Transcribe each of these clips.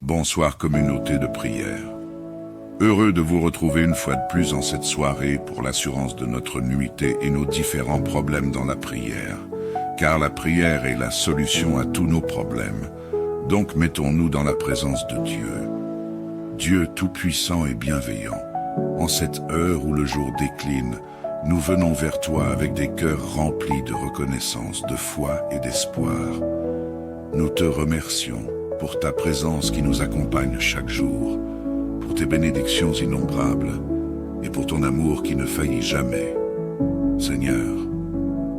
Bonsoir communauté de prière. Heureux de vous retrouver une fois de plus en cette soirée pour l'assurance de notre nuitée et nos différents problèmes dans la prière. Car la prière est la solution à tous nos problèmes. Donc mettons-nous dans la présence de Dieu. Dieu tout-puissant et bienveillant, en cette heure où le jour décline, nous venons vers toi avec des cœurs remplis de reconnaissance, de foi et d'espoir. Nous te remercions pour ta présence qui nous accompagne chaque jour, pour tes bénédictions innombrables et pour ton amour qui ne faillit jamais. Seigneur,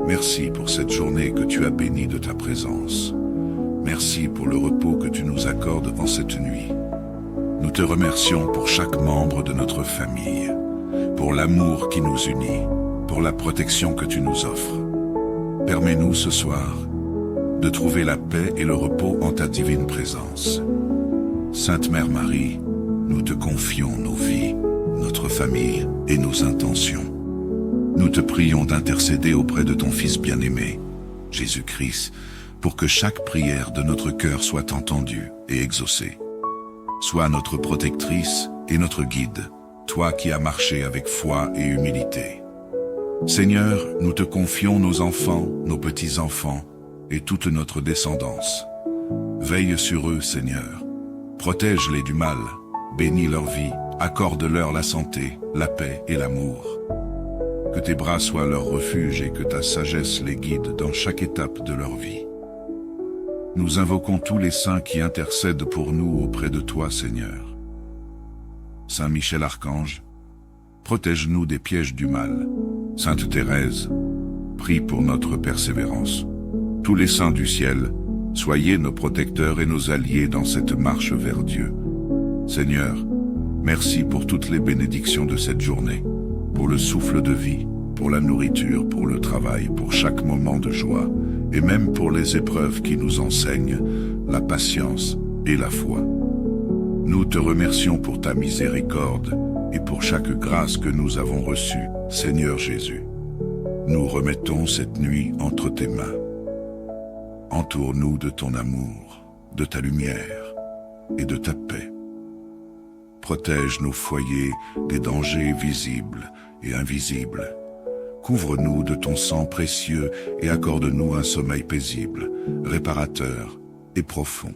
merci pour cette journée que tu as bénie de ta présence. Merci pour le repos que tu nous accordes en cette nuit. Nous te remercions pour chaque membre de notre famille, pour l'amour qui nous unit, pour la protection que tu nous offres. Permets-nous ce soir de trouver la paix et le repos en ta divine présence. Sainte Mère Marie, nous te confions nos vies, notre famille et nos intentions. Nous te prions d'intercéder auprès de ton Fils bien-aimé, Jésus-Christ, pour que chaque prière de notre cœur soit entendue et exaucée. Sois notre protectrice et notre guide, toi qui as marché avec foi et humilité. Seigneur, nous te confions nos enfants, nos petits-enfants, et toute notre descendance. Veille sur eux, Seigneur. Protège-les du mal, bénis leur vie, accorde-leur la santé, la paix et l'amour. Que tes bras soient leur refuge et que ta sagesse les guide dans chaque étape de leur vie. Nous invoquons tous les saints qui intercèdent pour nous auprès de toi, Seigneur. Saint Michel Archange, protège-nous des pièges du mal. Sainte Thérèse, prie pour notre persévérance. Tous les saints du ciel, soyez nos protecteurs et nos alliés dans cette marche vers Dieu. Seigneur, merci pour toutes les bénédictions de cette journée, pour le souffle de vie, pour la nourriture, pour le travail, pour chaque moment de joie, et même pour les épreuves qui nous enseignent la patience et la foi. Nous te remercions pour ta miséricorde et pour chaque grâce que nous avons reçue, Seigneur Jésus. Nous remettons cette nuit entre tes mains. Entoure-nous de ton amour, de ta lumière et de ta paix. Protège nos foyers des dangers visibles et invisibles. Couvre-nous de ton sang précieux et accorde-nous un sommeil paisible, réparateur et profond.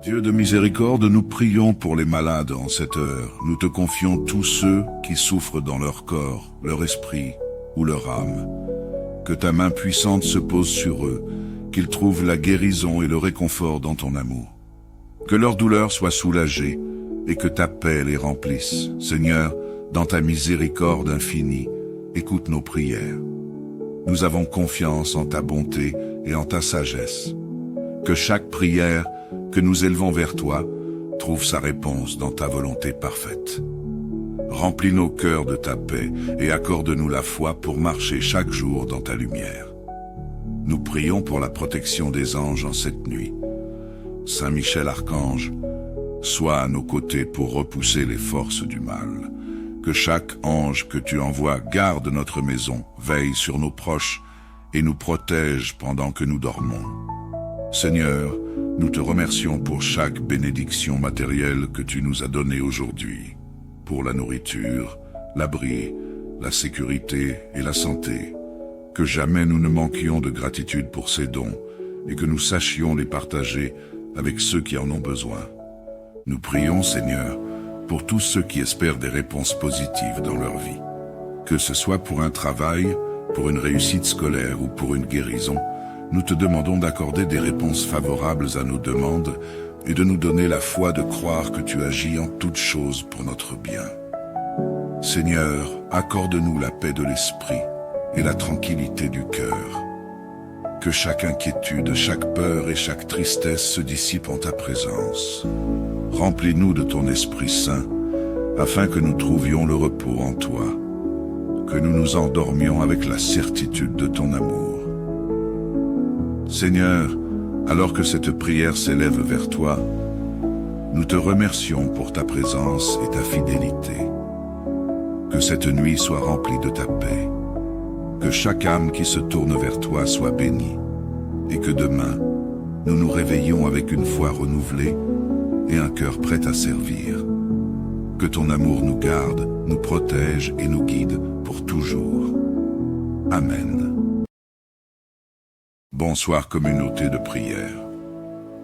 Dieu de miséricorde, nous prions pour les malades en cette heure. Nous te confions tous ceux qui souffrent dans leur corps, leur esprit ou leur âme. Que ta main puissante se pose sur eux, qu'ils trouvent la guérison et le réconfort dans ton amour. Que leur douleur soit soulagée et que ta paix les remplisse. Seigneur, dans ta miséricorde infinie, écoute nos prières. Nous avons confiance en ta bonté et en ta sagesse. Que chaque prière que nous élevons vers toi trouve sa réponse dans ta volonté parfaite. Remplis nos cœurs de ta paix et accorde-nous la foi pour marcher chaque jour dans ta lumière. Nous prions pour la protection des anges en cette nuit. Saint Michel Archange, sois à nos côtés pour repousser les forces du mal. Que chaque ange que tu envoies garde notre maison, veille sur nos proches et nous protège pendant que nous dormons. Seigneur, nous te remercions pour chaque bénédiction matérielle que tu nous as donnée aujourd'hui, pour la nourriture, l'abri, la sécurité et la santé. Que jamais nous ne manquions de gratitude pour ces dons et que nous sachions les partager avec ceux qui en ont besoin. Nous prions, Seigneur, pour tous ceux qui espèrent des réponses positives dans leur vie. Que ce soit pour un travail, pour une réussite scolaire ou pour une guérison, nous te demandons d'accorder des réponses favorables à nos demandes et de nous donner la foi de croire que tu agis en toutes choses pour notre bien. Seigneur, accorde-nous la paix de l'esprit et la tranquillité du cœur. Que chaque inquiétude, chaque peur et chaque tristesse se dissipent en ta présence. Remplis-nous de ton Esprit Saint, afin que nous trouvions le repos en toi, que nous nous endormions avec la certitude de ton amour. Seigneur, alors que cette prière s'élève vers toi, nous te remercions pour ta présence et ta fidélité. Que cette nuit soit remplie de ta paix. Que chaque âme qui se tourne vers toi soit bénie, et que demain, nous nous réveillons avec une foi renouvelée, et un cœur prêt à servir. Que ton amour nous garde, nous protège et nous guide pour toujours. Amen. Bonsoir communauté de prière.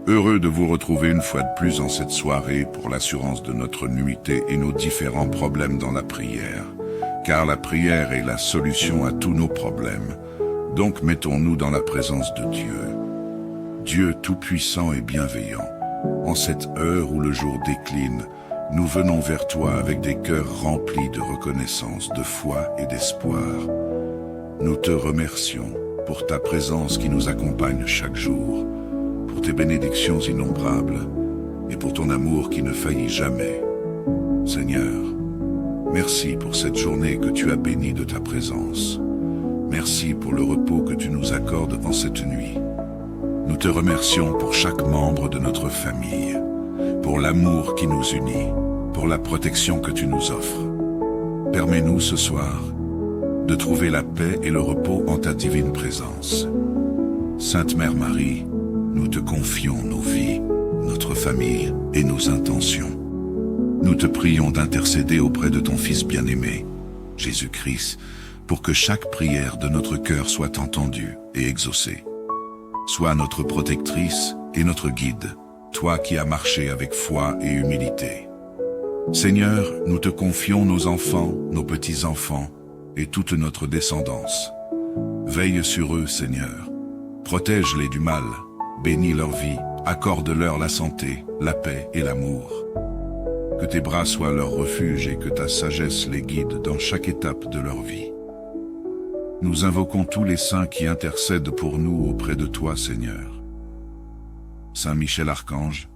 Heureux de vous retrouver une fois de plus en cette soirée pour l'assurance de notre nuité et nos différents problèmes dans la prière. Car la prière est la solution à tous nos problèmes. Donc mettons-nous dans la présence de Dieu. Dieu tout-puissant et bienveillant, en cette heure où le jour décline, nous venons vers toi avec des cœurs remplis de reconnaissance, de foi et d'espoir. Nous te remercions pour ta présence qui nous accompagne chaque jour, pour tes bénédictions innombrables et pour ton amour qui ne faillit jamais. Seigneur, merci pour cette journée que tu as bénie de ta présence. Merci pour le repos que tu nous accordes en cette nuit. Nous te remercions pour chaque membre de notre famille, pour l'amour qui nous unit, pour la protection que tu nous offres. Permets-nous ce soir de trouver la paix et le repos en ta divine présence. Sainte Mère Marie, nous te confions nos vies, notre famille et nos intentions. Nous te prions d'intercéder auprès de ton Fils bien-aimé, Jésus-Christ, pour que chaque prière de notre cœur soit entendue et exaucée. Sois notre protectrice et notre guide, toi qui as marché avec foi et humilité. Seigneur, nous te confions nos enfants, nos petits-enfants et toute notre descendance. Veille sur eux, Seigneur. Protège-les du mal, bénis leur vie, accorde-leur la santé, la paix et l'amour. Que tes bras soient leur refuge et que ta sagesse les guide dans chaque étape de leur vie. Nous invoquons tous les saints qui intercèdent pour nous auprès de toi, Seigneur. Saint Michel Archange,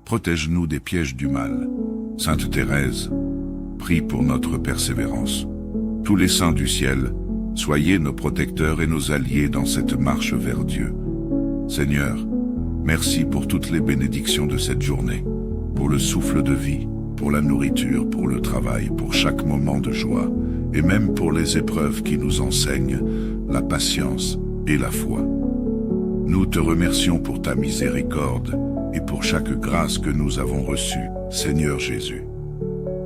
protège-nous des pièges du mal. Sainte Thérèse, prie pour notre persévérance. Tous les saints du ciel, soyez nos protecteurs et nos alliés dans cette marche vers Dieu. Seigneur, merci pour toutes les bénédictions de cette journée, pour le souffle de vie, pour la nourriture, pour le travail, pour chaque moment de joie, et même pour les épreuves qui nous enseignent la patience et la foi. Nous te remercions pour ta miséricorde et pour chaque grâce que nous avons reçue, Seigneur Jésus.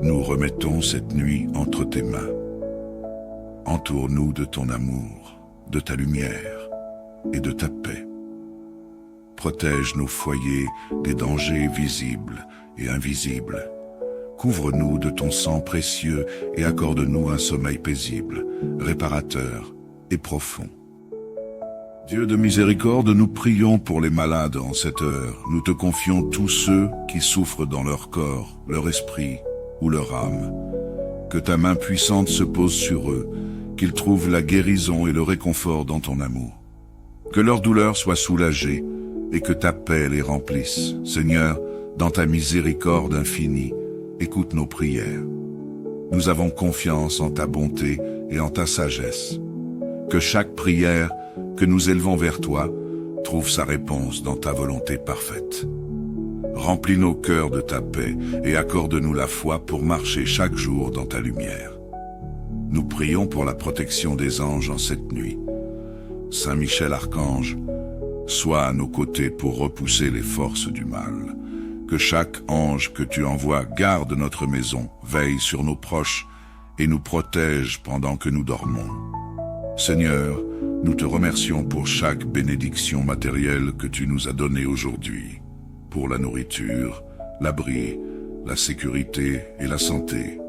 Nous remettons cette nuit entre tes mains. Entoure-nous de ton amour, de ta lumière et de ta paix. Protège nos foyers des dangers visibles et invisibles. Couvre-nous de ton sang précieux et accorde-nous un sommeil paisible, réparateur et profond. Dieu de miséricorde, nous prions pour les malades en cette heure. Nous te confions tous ceux qui souffrent dans leur corps, leur esprit ou leur âme. Que ta main puissante se pose sur eux, qu'ils trouvent la guérison et le réconfort dans ton amour. Que leur douleur soit soulagée et que ta paix les remplisse. Seigneur, dans ta miséricorde infinie, écoute nos prières. Nous avons confiance en ta bonté et en ta sagesse. Que chaque prière que nous élevons vers toi trouve sa réponse dans ta volonté parfaite. Remplis nos cœurs de ta paix et accorde-nous la foi pour marcher chaque jour dans ta lumière. Nous prions pour la protection des anges en cette nuit. Saint Michel Archange, sois à nos côtés pour repousser les forces du mal. Que chaque ange que tu envoies garde notre maison, veille sur nos proches et nous protège pendant que nous dormons. Seigneur, nous te remercions pour chaque bénédiction matérielle que tu nous as donnée aujourd'hui, pour la nourriture, l'abri, la sécurité et la santé.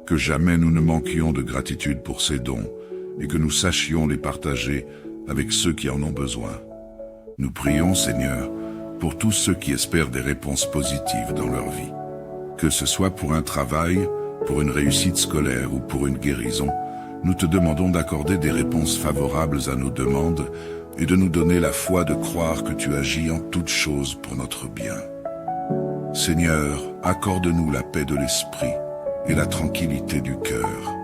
Que jamais nous ne manquions de gratitude pour ces dons et que nous sachions les partager avec ceux qui en ont besoin. Nous prions, Seigneur, pour tous ceux qui espèrent des réponses positives dans leur vie. Que ce soit pour un travail, pour une réussite scolaire ou pour une guérison, nous te demandons d'accorder des réponses favorables à nos demandes et de nous donner la foi de croire que tu agis en toutes choses pour notre bien. Seigneur, accorde-nous la paix de l'esprit et la tranquillité du cœur.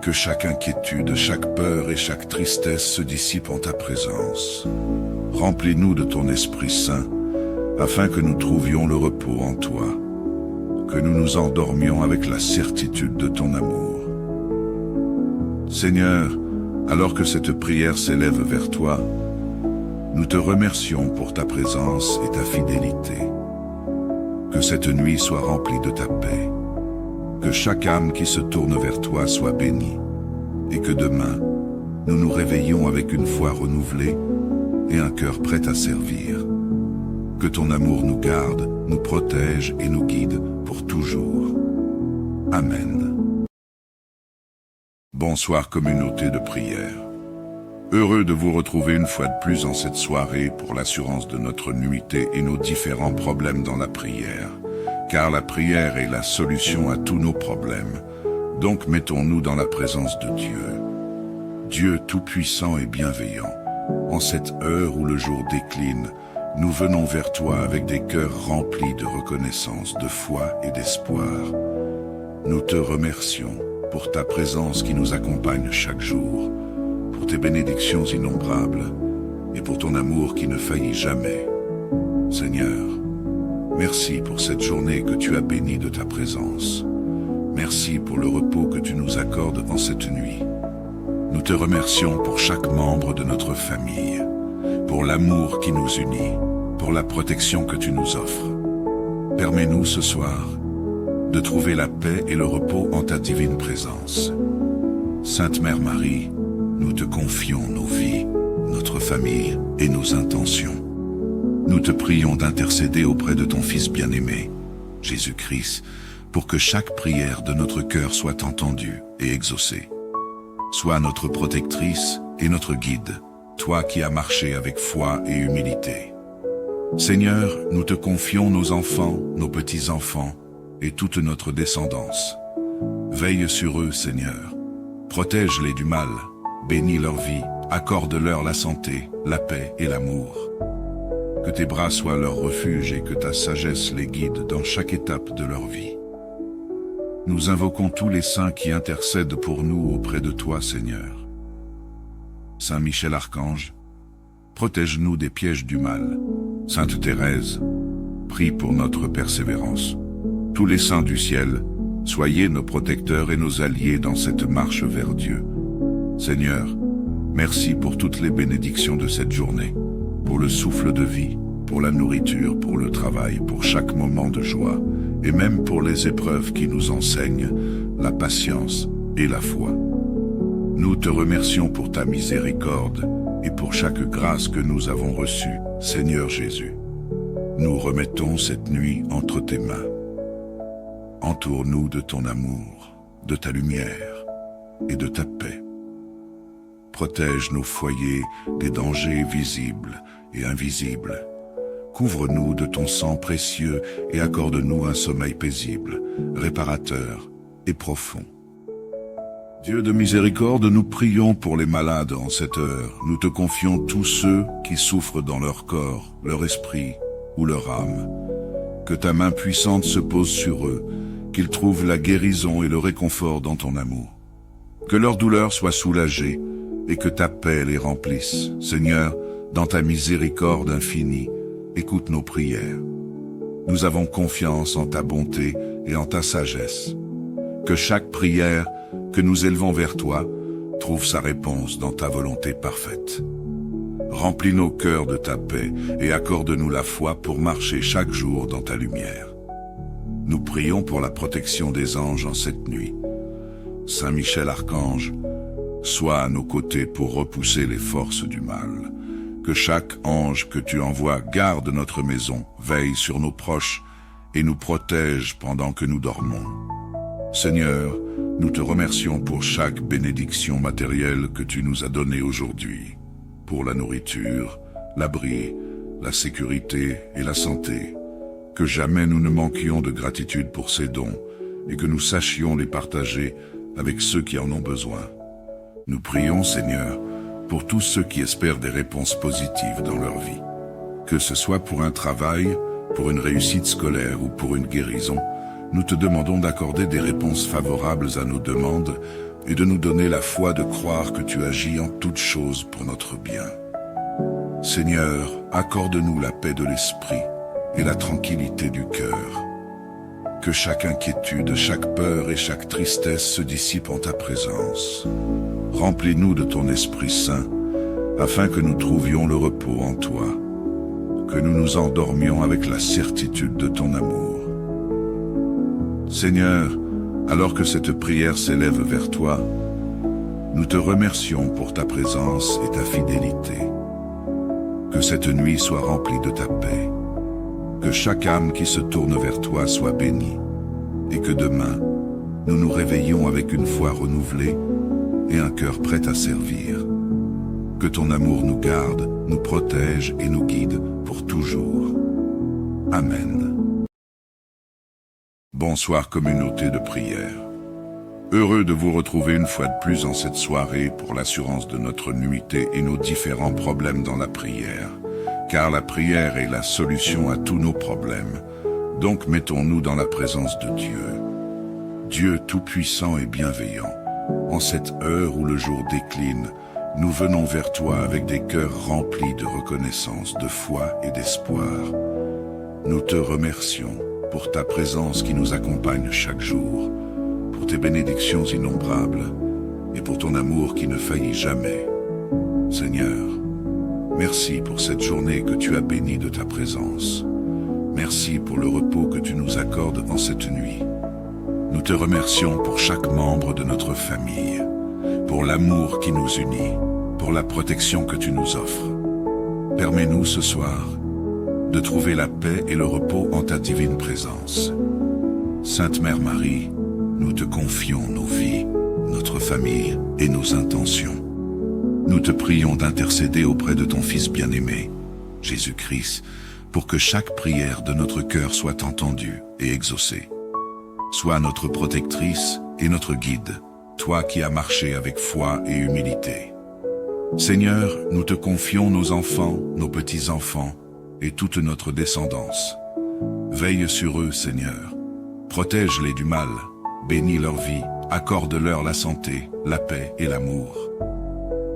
Que chaque inquiétude, chaque peur et chaque tristesse se dissipent en ta présence. Remplis-nous de ton Esprit Saint, afin que nous trouvions le repos en toi, que nous nous endormions avec la certitude de ton amour. Seigneur, alors que cette prière s'élève vers toi, nous te remercions pour ta présence et ta fidélité. Que cette nuit soit remplie de ta paix. Que chaque âme qui se tourne vers toi soit bénie. Et que demain, nous nous réveillons avec une foi renouvelée et un cœur prêt à servir. Que ton amour nous garde, nous protège et nous guide pour toujours. Amen. Bonsoir communauté de prière. Heureux de vous retrouver une fois de plus en cette soirée pour l'assurance de notre nuité et nos différents problèmes dans la prière. Car la prière est la solution à tous nos problèmes. Donc mettons-nous dans la présence de Dieu. Dieu tout-puissant et bienveillant, en cette heure où le jour décline, nous venons vers toi avec des cœurs remplis de reconnaissance, de foi et d'espoir. Nous te remercions pour ta présence qui nous accompagne chaque jour, pour tes bénédictions innombrables et pour ton amour qui ne faillit jamais. Seigneur, merci pour cette journée que tu as bénie de ta présence. Merci pour le repos que tu nous accordes en cette nuit. Nous te remercions pour chaque membre de notre famille, pour l'amour qui nous unit, pour la protection que tu nous offres. Permets-nous ce soir de trouver la paix et le repos en ta divine présence. Sainte Mère Marie, nous te confions nos vies, notre famille et nos intentions. Nous te prions d'intercéder auprès de ton Fils bien-aimé, Jésus-Christ, pour que chaque prière de notre cœur soit entendue et exaucée. Sois notre protectrice et notre guide, toi qui as marché avec foi et humilité. Seigneur, nous te confions nos enfants, nos petits-enfants et toute notre descendance. Veille sur eux, Seigneur. Protège-les du mal, bénis leur vie, accorde-leur la santé, la paix et l'amour. Que tes bras soient leur refuge et que ta sagesse les guide dans chaque étape de leur vie. Nous invoquons tous les saints qui intercèdent pour nous auprès de toi, Seigneur. Saint Michel Archange, protège-nous des pièges du mal. Sainte Thérèse, prie pour notre persévérance. Tous les saints du ciel, soyez nos protecteurs et nos alliés dans cette marche vers Dieu. Seigneur, merci pour toutes les bénédictions de cette journée, pour le souffle de vie, pour la nourriture, pour le travail, pour chaque moment de joie, et même pour les épreuves qui nous enseignent la patience et la foi. Nous te remercions pour ta miséricorde et pour chaque grâce que nous avons reçue, Seigneur Jésus. Nous remettons cette nuit entre tes mains. Entoure-nous de ton amour, de ta lumière et de ta paix. Protège nos foyers des dangers visibles et invisibles. Couvre-nous de ton sang précieux et accorde-nous un sommeil paisible, réparateur et profond. Dieu de miséricorde, nous prions pour les malades en cette heure. Nous te confions tous ceux qui souffrent dans leur corps, leur esprit ou leur âme. Que ta main puissante se pose sur eux, qu'ils trouvent la guérison et le réconfort dans ton amour. Que leur douleur soit soulagée et que ta paix les remplisse. Seigneur, dans ta miséricorde infinie, écoute nos prières. Nous avons confiance en ta bonté et en ta sagesse. Que chaque prière que nous élevons vers toi trouve sa réponse dans ta volonté parfaite. Remplis nos cœurs de ta paix et accorde-nous la foi pour marcher chaque jour dans ta lumière. Nous prions pour la protection des anges en cette nuit. Saint Michel Archange, sois à nos côtés pour repousser les forces du mal. Que chaque ange que tu envoies garde notre maison, veille sur nos proches et nous protège pendant que nous dormons. Seigneur, nous te remercions pour chaque bénédiction matérielle que tu nous as donnée aujourd'hui, pour la nourriture, l'abri, la sécurité et la santé. Que jamais nous ne manquions de gratitude pour ces dons et que nous sachions les partager avec ceux qui en ont besoin. Nous prions, Seigneur, pour tous ceux qui espèrent des réponses positives dans leur vie. Que ce soit pour un travail, pour une réussite scolaire ou pour une guérison, nous te demandons d'accorder des réponses favorables à nos demandes et de nous donner la foi de croire que tu agis en toutes choses pour notre bien. Seigneur, accorde-nous la paix de l'esprit et la tranquillité du cœur. Que chaque inquiétude, chaque peur et chaque tristesse se dissipent en ta présence. Remplis-nous de ton Esprit Saint, afin que nous trouvions le repos en toi, que nous nous endormions avec la certitude de ton amour. Seigneur, alors que cette prière s'élève vers toi, nous te remercions pour ta présence et ta fidélité. Que cette nuit soit remplie de ta paix. Que chaque âme qui se tourne vers toi soit bénie. Et que demain, nous nous réveillions avec une foi renouvelée et un cœur prêt à servir. Que ton amour nous garde, nous protège et nous guide pour toujours. Amen. Bonsoir communauté de prière. Heureux de vous retrouver une fois de plus en cette soirée pour l'assurance de notre nuité et nos différents problèmes dans la prière. Car la prière est la solution à tous nos problèmes. Donc mettons-nous dans la présence de Dieu. Dieu tout-puissant et bienveillant, en cette heure où le jour décline, nous venons vers toi avec des cœurs remplis de reconnaissance, de foi et d'espoir. Nous te remercions pour ta présence qui nous accompagne chaque jour, pour tes bénédictions innombrables et pour ton amour qui ne faillit jamais. Seigneur, merci pour cette journée que tu as bénie de ta présence. Merci pour le repos que tu nous accordes en cette nuit. Nous te remercions pour chaque membre de notre famille, pour l'amour qui nous unit, pour la protection que tu nous offres. Permets-nous ce soir de trouver la paix et le repos en ta divine présence. Sainte Mère Marie, nous te confions nos vies, notre famille et nos intentions. Nous te prions d'intercéder auprès de ton Fils bien-aimé, Jésus-Christ, pour que chaque prière de notre cœur soit entendue et exaucée. Sois notre protectrice et notre guide, toi qui as marché avec foi et humilité. Seigneur, nous te confions nos enfants, nos petits-enfants et toute notre descendance. Veille sur eux, Seigneur. Protège-les du mal, bénis leur vie, accorde-leur la santé, la paix et l'amour.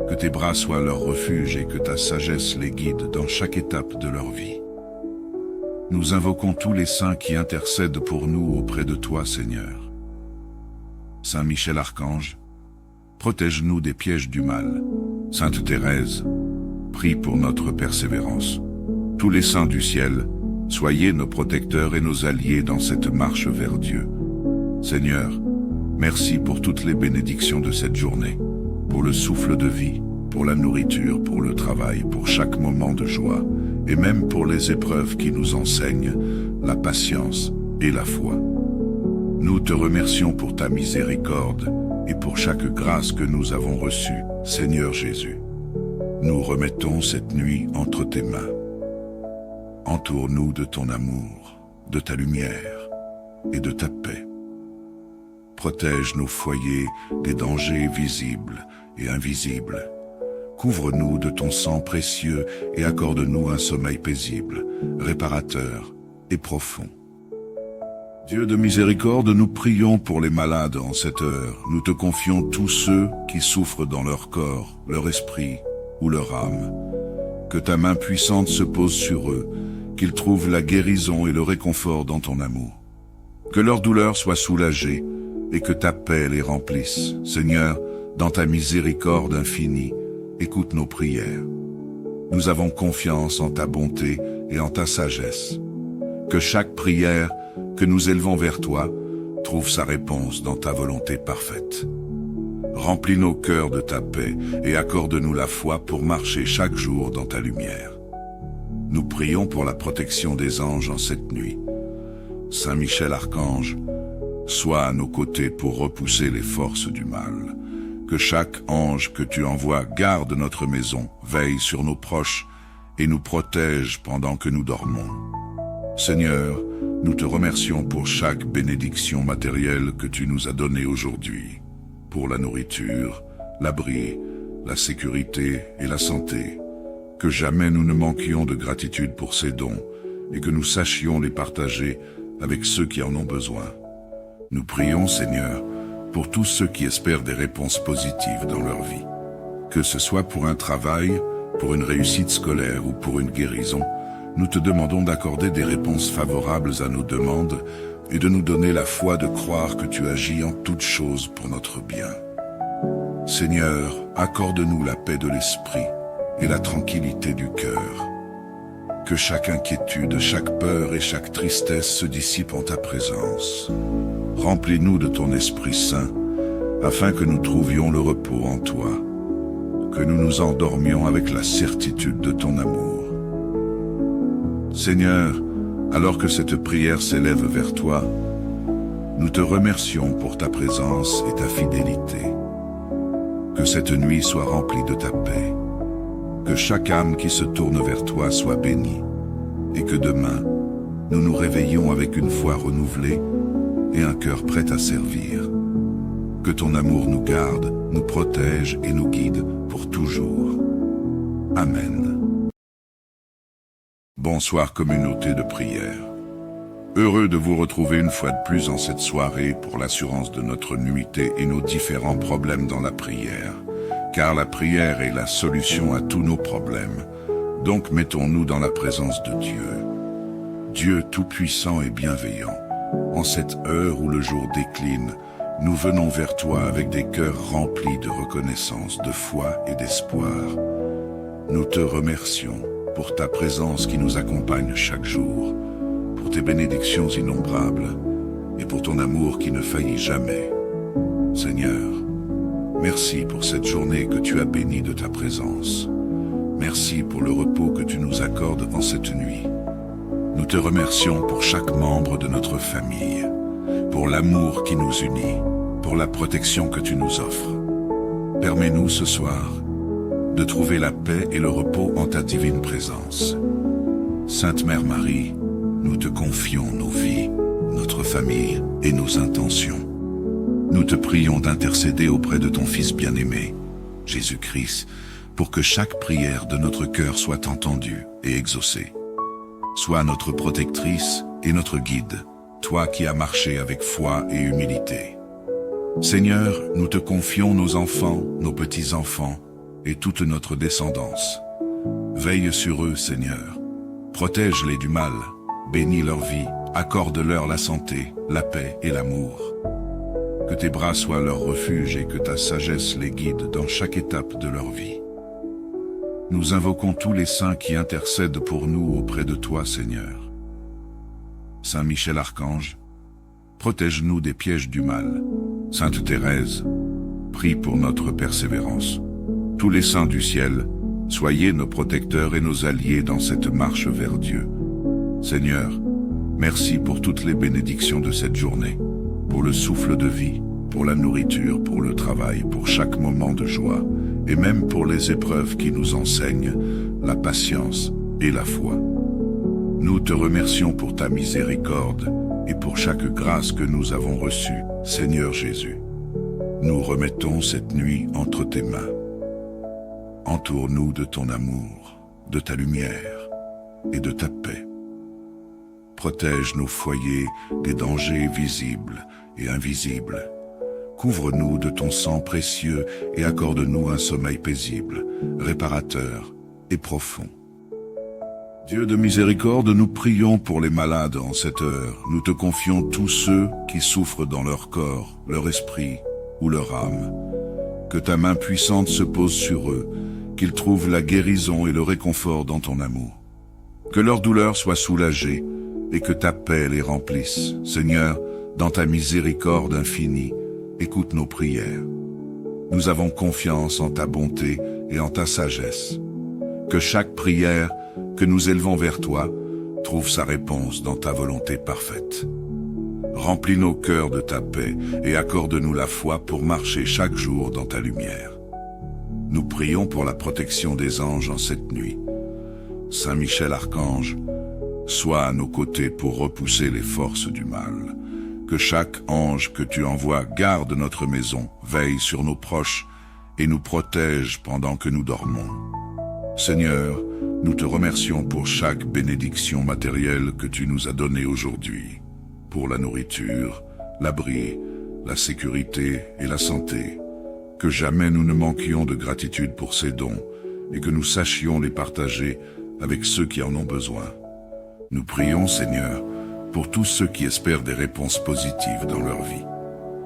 Que tes bras soient leur refuge et que ta sagesse les guide dans chaque étape de leur vie. Nous invoquons tous les saints qui intercèdent pour nous auprès de toi, Seigneur. Saint Michel Archange, protège-nous des pièges du mal. Sainte Thérèse, prie pour notre persévérance. Tous les saints du ciel, soyez nos protecteurs et nos alliés dans cette marche vers Dieu. Seigneur, merci pour toutes les bénédictions de cette journée, pour le souffle de vie, pour la nourriture, pour le travail, pour chaque moment de joie, et même pour les épreuves qui nous enseignent la patience et la foi. Nous te remercions pour ta miséricorde et pour chaque grâce que nous avons reçue, Seigneur Jésus. Nous remettons cette nuit entre tes mains. Entoure-nous de ton amour, de ta lumière et de ta paix. Protège nos foyers des dangers visibles et invisibles. Couvre-nous de ton sang précieux et accorde-nous un sommeil paisible, réparateur et profond. Dieu de miséricorde, nous prions pour les malades en cette heure. Nous te confions tous ceux qui souffrent dans leur corps, leur esprit ou leur âme. Que ta main puissante se pose sur eux, qu'ils trouvent la guérison et le réconfort dans ton amour. Que leur douleur soit soulagée et que ta paix les remplisse. Seigneur, dans ta miséricorde infinie, écoute nos prières. Nous avons confiance en ta bonté et en ta sagesse. Que chaque prière que nous élevons vers toi trouve sa réponse dans ta volonté parfaite. Remplis nos cœurs de ta paix et accorde-nous la foi pour marcher chaque jour dans ta lumière. Nous prions pour la protection des anges en cette nuit. Saint Michel Archange, sois à nos côtés pour repousser les forces du mal. Que chaque ange que tu envoies garde notre maison, veille sur nos proches et nous protège pendant que nous dormons. Seigneur, nous te remercions pour chaque bénédiction matérielle que tu nous as donnée aujourd'hui, pour la nourriture, l'abri, la sécurité et la santé. Que jamais nous ne manquions de gratitude pour ces dons et que nous sachions les partager avec ceux qui en ont besoin. Nous prions, Seigneur, pour tous ceux qui espèrent des réponses positives dans leur vie. Que ce soit pour un travail, pour une réussite scolaire ou pour une guérison, nous te demandons d'accorder des réponses favorables à nos demandes et de nous donner la foi de croire que tu agis en toutes choses pour notre bien. Seigneur, accorde-nous la paix de l'esprit et la tranquillité du cœur. Que chaque inquiétude, chaque peur et chaque tristesse se dissipent en ta présence. Remplis-nous de ton Esprit Saint, afin que nous trouvions le repos en toi, que nous nous endormions avec la certitude de ton amour. Seigneur, alors que cette prière s'élève vers toi, nous te remercions pour ta présence et ta fidélité. Que cette nuit soit remplie de ta paix. Que chaque âme qui se tourne vers toi soit bénie, et que demain, nous nous réveillions avec une foi renouvelée et un cœur prêt à servir. Que ton amour nous garde, nous protège et nous guide pour toujours. Amen. Bonsoir communauté de prière. Heureux de vous retrouver une fois de plus en cette soirée pour l'assurance de notre nuité et nos différents problèmes dans la prière. Car la prière est la solution à tous nos problèmes. Donc mettons-nous dans la présence de Dieu. Dieu tout-puissant et bienveillant, en cette heure où le jour décline, nous venons vers toi avec des cœurs remplis de reconnaissance, de foi et d'espoir. Nous te remercions pour ta présence qui nous accompagne chaque jour, pour tes bénédictions innombrables et pour ton amour qui ne faillit jamais. Seigneur, merci pour cette journée que tu as bénie de ta présence. Merci pour le repos que tu nous accordes en cette nuit. Nous te remercions pour chaque membre de notre famille, pour l'amour qui nous unit, pour la protection que tu nous offres. Permets-nous ce soir de trouver la paix et le repos en ta divine présence. Sainte Mère Marie, nous te confions nos vies, notre famille et nos intentions. Nous te prions d'intercéder auprès de ton Fils bien-aimé, Jésus-Christ, pour que chaque prière de notre cœur soit entendue et exaucée. Sois notre protectrice et notre guide, toi qui as marché avec foi et humilité. Seigneur, nous te confions nos enfants, nos petits-enfants et toute notre descendance. Veille sur eux, Seigneur. Protège-les du mal, bénis leur vie, accorde-leur la santé, la paix et l'amour. Que tes bras soient leur refuge et que ta sagesse les guide dans chaque étape de leur vie. Nous invoquons tous les saints qui intercèdent pour nous auprès de toi, Seigneur. Saint Michel Archange, protège-nous des pièges du mal. Sainte Thérèse, prie pour notre persévérance. Tous les saints du ciel, soyez nos protecteurs et nos alliés dans cette marche vers Dieu. Seigneur, merci pour toutes les bénédictions de cette journée, pour le souffle de vie, pour la nourriture, pour le travail, pour chaque moment de joie, et même pour les épreuves qui nous enseignent la patience et la foi. Nous te remercions pour ta miséricorde et pour chaque grâce que nous avons reçue, Seigneur Jésus. Nous remettons cette nuit entre tes mains. Entoure-nous de ton amour, de ta lumière et de ta paix. Protège nos foyers des dangers visibles et invisibles. Couvre-nous de ton sang précieux et accorde-nous un sommeil paisible, réparateur et profond. Dieu de miséricorde, nous prions pour les malades en cette heure. Nous te confions tous ceux qui souffrent dans leur corps, leur esprit ou leur âme. Que ta main puissante se pose sur eux, qu'ils trouvent la guérison et le réconfort dans ton amour. Que leur douleur soit soulagée et que ta paix les remplisse. Seigneur, dans ta miséricorde infinie, écoute nos prières. Nous avons confiance en ta bonté et en ta sagesse. Que chaque prière que nous élevons vers toi trouve sa réponse dans ta volonté parfaite. Remplis nos cœurs de ta paix et accorde-nous la foi pour marcher chaque jour dans ta lumière. Nous prions pour la protection des anges en cette nuit. Saint Michel Archange, sois à nos côtés pour repousser les forces du mal. Que chaque ange que tu envoies garde notre maison, veille sur nos proches et nous protège pendant que nous dormons. Seigneur, nous te remercions pour chaque bénédiction matérielle que tu nous as donnée aujourd'hui, pour la nourriture, l'abri, la sécurité et la santé. Que jamais nous ne manquions de gratitude pour ces dons et que nous sachions les partager avec ceux qui en ont besoin. Nous prions, Seigneur, pour tous ceux qui espèrent des réponses positives dans leur vie.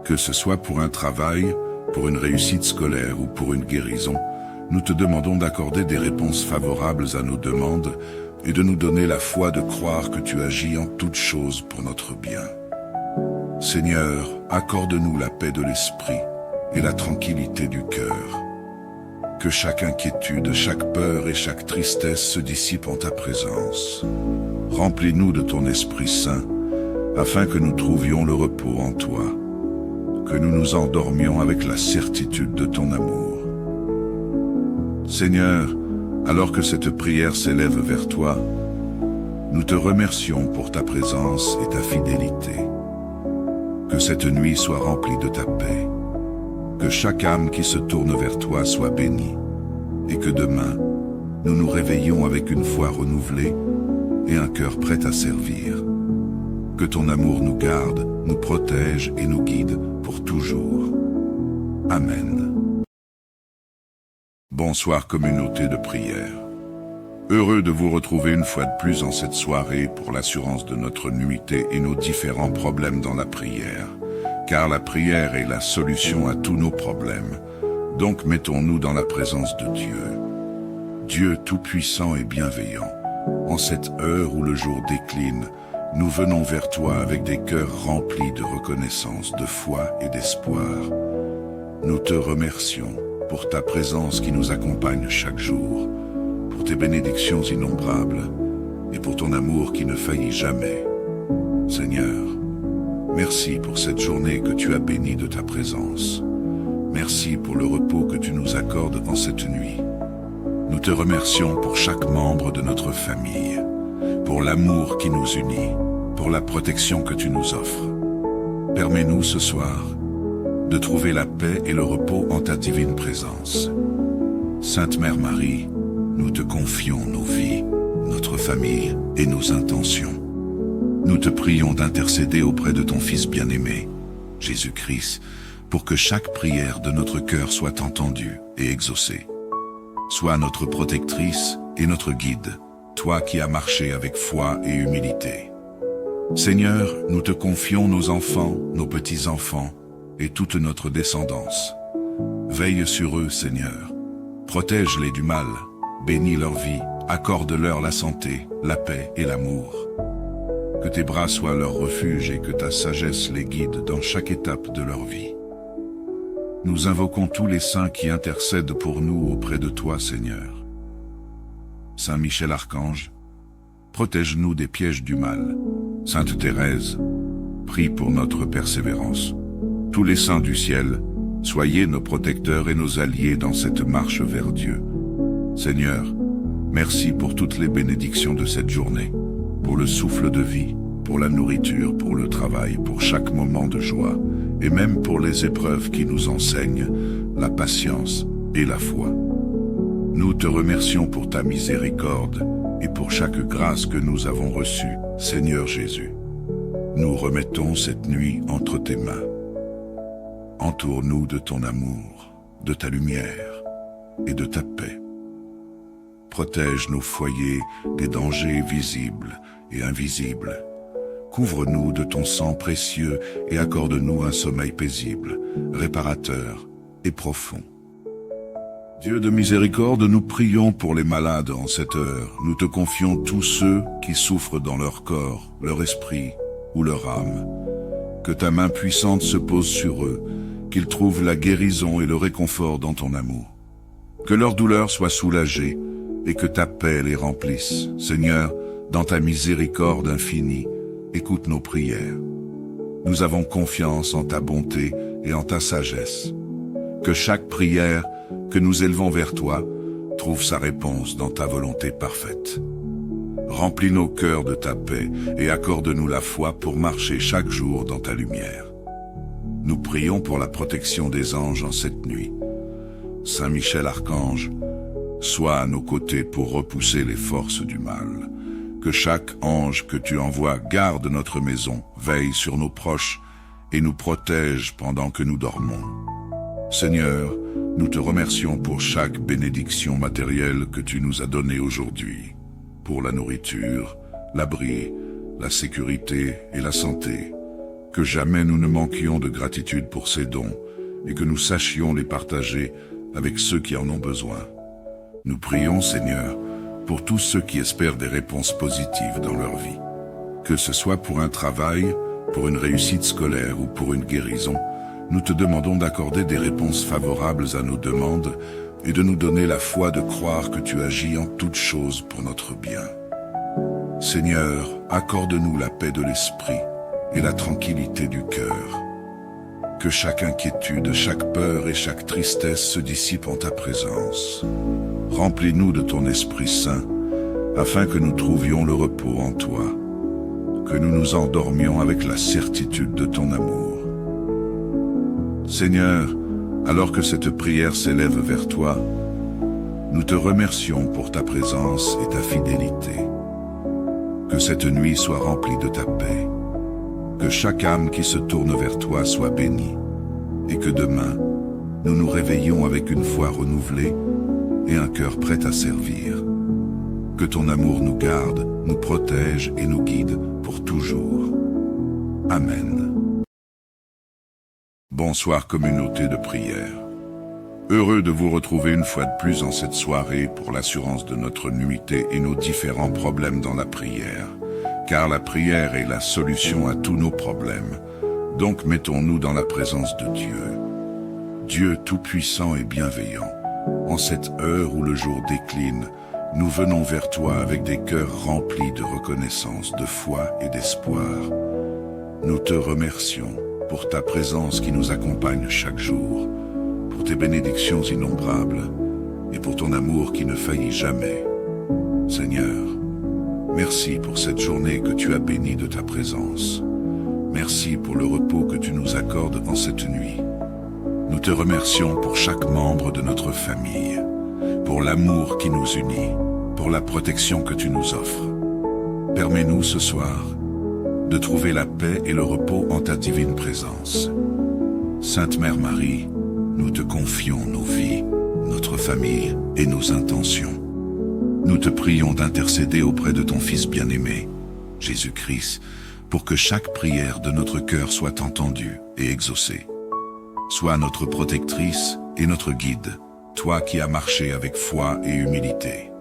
Que ce soit pour un travail, pour une réussite scolaire ou pour une guérison, nous te demandons d'accorder des réponses favorables à nos demandes et de nous donner la foi de croire que tu agis en toutes choses pour notre bien. Seigneur, accorde-nous la paix de l'esprit et la tranquillité du cœur. Que chaque inquiétude, chaque peur et chaque tristesse se dissipent en ta présence. Remplis-nous de ton Esprit Saint, afin que nous trouvions le repos en toi, que nous nous endormions avec la certitude de ton amour. Seigneur, alors que cette prière s'élève vers toi, nous te remercions pour ta présence et ta fidélité. Que cette nuit soit remplie de ta paix, que chaque âme qui se tourne vers toi soit bénie, et que demain, nous nous réveillions avec une foi renouvelée et un cœur prêt à servir. Que ton amour nous garde, nous protège et nous guide pour toujours. Amen. Bonsoir communauté de prière. Heureux de vous retrouver une fois de plus en cette soirée pour l'assurance de notre nuité et nos différents problèmes dans la prière. Car la prière est la solution à tous nos problèmes. Donc mettons-nous dans la présence de Dieu. Dieu tout-puissant et bienveillant, en cette heure où le jour décline, nous venons vers toi avec des cœurs remplis de reconnaissance, de foi et d'espoir. Nous te remercions pour ta présence qui nous accompagne chaque jour, pour tes bénédictions innombrables et pour ton amour qui ne faillit jamais. Seigneur, merci pour cette journée que tu as bénie de ta présence. Merci pour le repos que tu nous accordes en cette nuit. Nous te remercions pour chaque membre de notre famille, pour l'amour qui nous unit, pour la protection que tu nous offres. Permets-nous ce soir de trouver la paix et le repos en ta divine présence. Sainte Mère Marie, nous te confions nos vies, notre famille et nos intentions. Nous te prions d'intercéder auprès de ton Fils bien-aimé, Jésus-Christ, pour que chaque prière de notre cœur soit entendue et exaucée. Sois notre protectrice et notre guide, toi qui as marché avec foi et humilité. Seigneur, nous te confions nos enfants, nos petits-enfants et toute notre descendance. Veille sur eux, Seigneur. Protège-les du mal, bénis leur vie, accorde-leur la santé, la paix et l'amour. Que tes bras soient leur refuge et que ta sagesse les guide dans chaque étape de leur vie. Nous invoquons tous les saints qui intercèdent pour nous auprès de toi, Seigneur. Saint Michel Archange, protège-nous des pièges du mal. Sainte Thérèse, prie pour notre persévérance. Tous les saints du ciel, soyez nos protecteurs et nos alliés dans cette marche vers Dieu. Seigneur, merci pour toutes les bénédictions de cette journée, pour le souffle de vie, pour la nourriture, pour le travail, pour chaque moment de joie, et même pour les épreuves qui nous enseignent la patience et la foi. Nous te remercions pour ta miséricorde et pour chaque grâce que nous avons reçue, Seigneur Jésus. Nous remettons cette nuit entre tes mains. Entoure-nous de ton amour, de ta lumière et de ta paix. Protège nos foyers des dangers visibles et invisibles. Couvre-nous de ton sang précieux et accorde-nous un sommeil paisible, réparateur et profond. Dieu de miséricorde, nous prions pour les malades en cette heure. Nous te confions tous ceux qui souffrent dans leur corps, leur esprit ou leur âme. Que ta main puissante se pose sur eux, qu'ils trouvent la guérison et le réconfort dans ton amour. Que leur douleur soit soulagée et que ta paix les remplisse. Seigneur, dans ta miséricorde infinie, écoute nos prières. Nous avons confiance en ta bonté et en ta sagesse. Que chaque prière que nous élevons vers toi trouve sa réponse dans ta volonté parfaite. Remplis nos cœurs de ta paix et accorde-nous la foi pour marcher chaque jour dans ta lumière. Nous prions pour la protection des anges en cette nuit. Saint Michel Archange, sois à nos côtés pour repousser les forces du mal. Que chaque ange que tu envoies garde notre maison, veille sur nos proches et nous protège pendant que nous dormons. Seigneur, nous te remercions pour chaque bénédiction matérielle que tu nous as donnée aujourd'hui, pour la nourriture, l'abri, la sécurité et la santé. Que jamais nous ne manquions de gratitude pour ces dons et que nous sachions les partager avec ceux qui en ont besoin. Nous prions, Seigneur, pour tous ceux qui espèrent des réponses positives dans leur vie. Que ce soit pour un travail, pour une réussite scolaire ou pour une guérison, nous te demandons d'accorder des réponses favorables à nos demandes et de nous donner la foi de croire que tu agis en toutes choses pour notre bien. Seigneur, accorde-nous la paix de l'esprit et la tranquillité du cœur. Que chaque inquiétude, chaque peur et chaque tristesse se dissipent en ta présence. Remplis-nous de ton Esprit Saint, afin que nous trouvions le repos en toi, que nous nous endormions avec la certitude de ton amour. Seigneur, alors que cette prière s'élève vers toi, nous te remercions pour ta présence et ta fidélité. Que cette nuit soit remplie de ta paix, que chaque âme qui se tourne vers toi soit bénie, et que demain, nous nous réveillions avec une foi renouvelée et un cœur prêt à servir. Que ton amour nous garde, nous protège et nous guide pour toujours. Amen. Bonsoir communauté de prière. Heureux de vous retrouver une fois de plus en cette soirée pour l'assurance de notre nuité et nos différents problèmes dans la prière. Car la prière est la solution à tous nos problèmes. Donc mettons-nous dans la présence de Dieu. Dieu tout-puissant et bienveillant, en cette heure où le jour décline, nous venons vers toi avec des cœurs remplis de reconnaissance, de foi et d'espoir. Nous te remercions pour ta présence qui nous accompagne chaque jour, pour tes bénédictions innombrables et pour ton amour qui ne faillit jamais. Seigneur, merci pour cette journée que tu as bénie de ta présence. Merci pour le repos que tu nous accordes en cette nuit. Nous te remercions pour chaque membre de notre famille, pour l'amour qui nous unit, pour la protection que tu nous offres. Permets-nous ce soir de trouver la paix et le repos en ta divine présence. Sainte Mère Marie, nous te confions nos vies, notre famille et nos intentions. Nous te prions d'intercéder auprès de ton Fils bien-aimé, Jésus-Christ, pour que chaque prière de notre cœur soit entendue et exaucée. Sois notre protectrice et notre guide, toi qui as marché avec foi et humilité.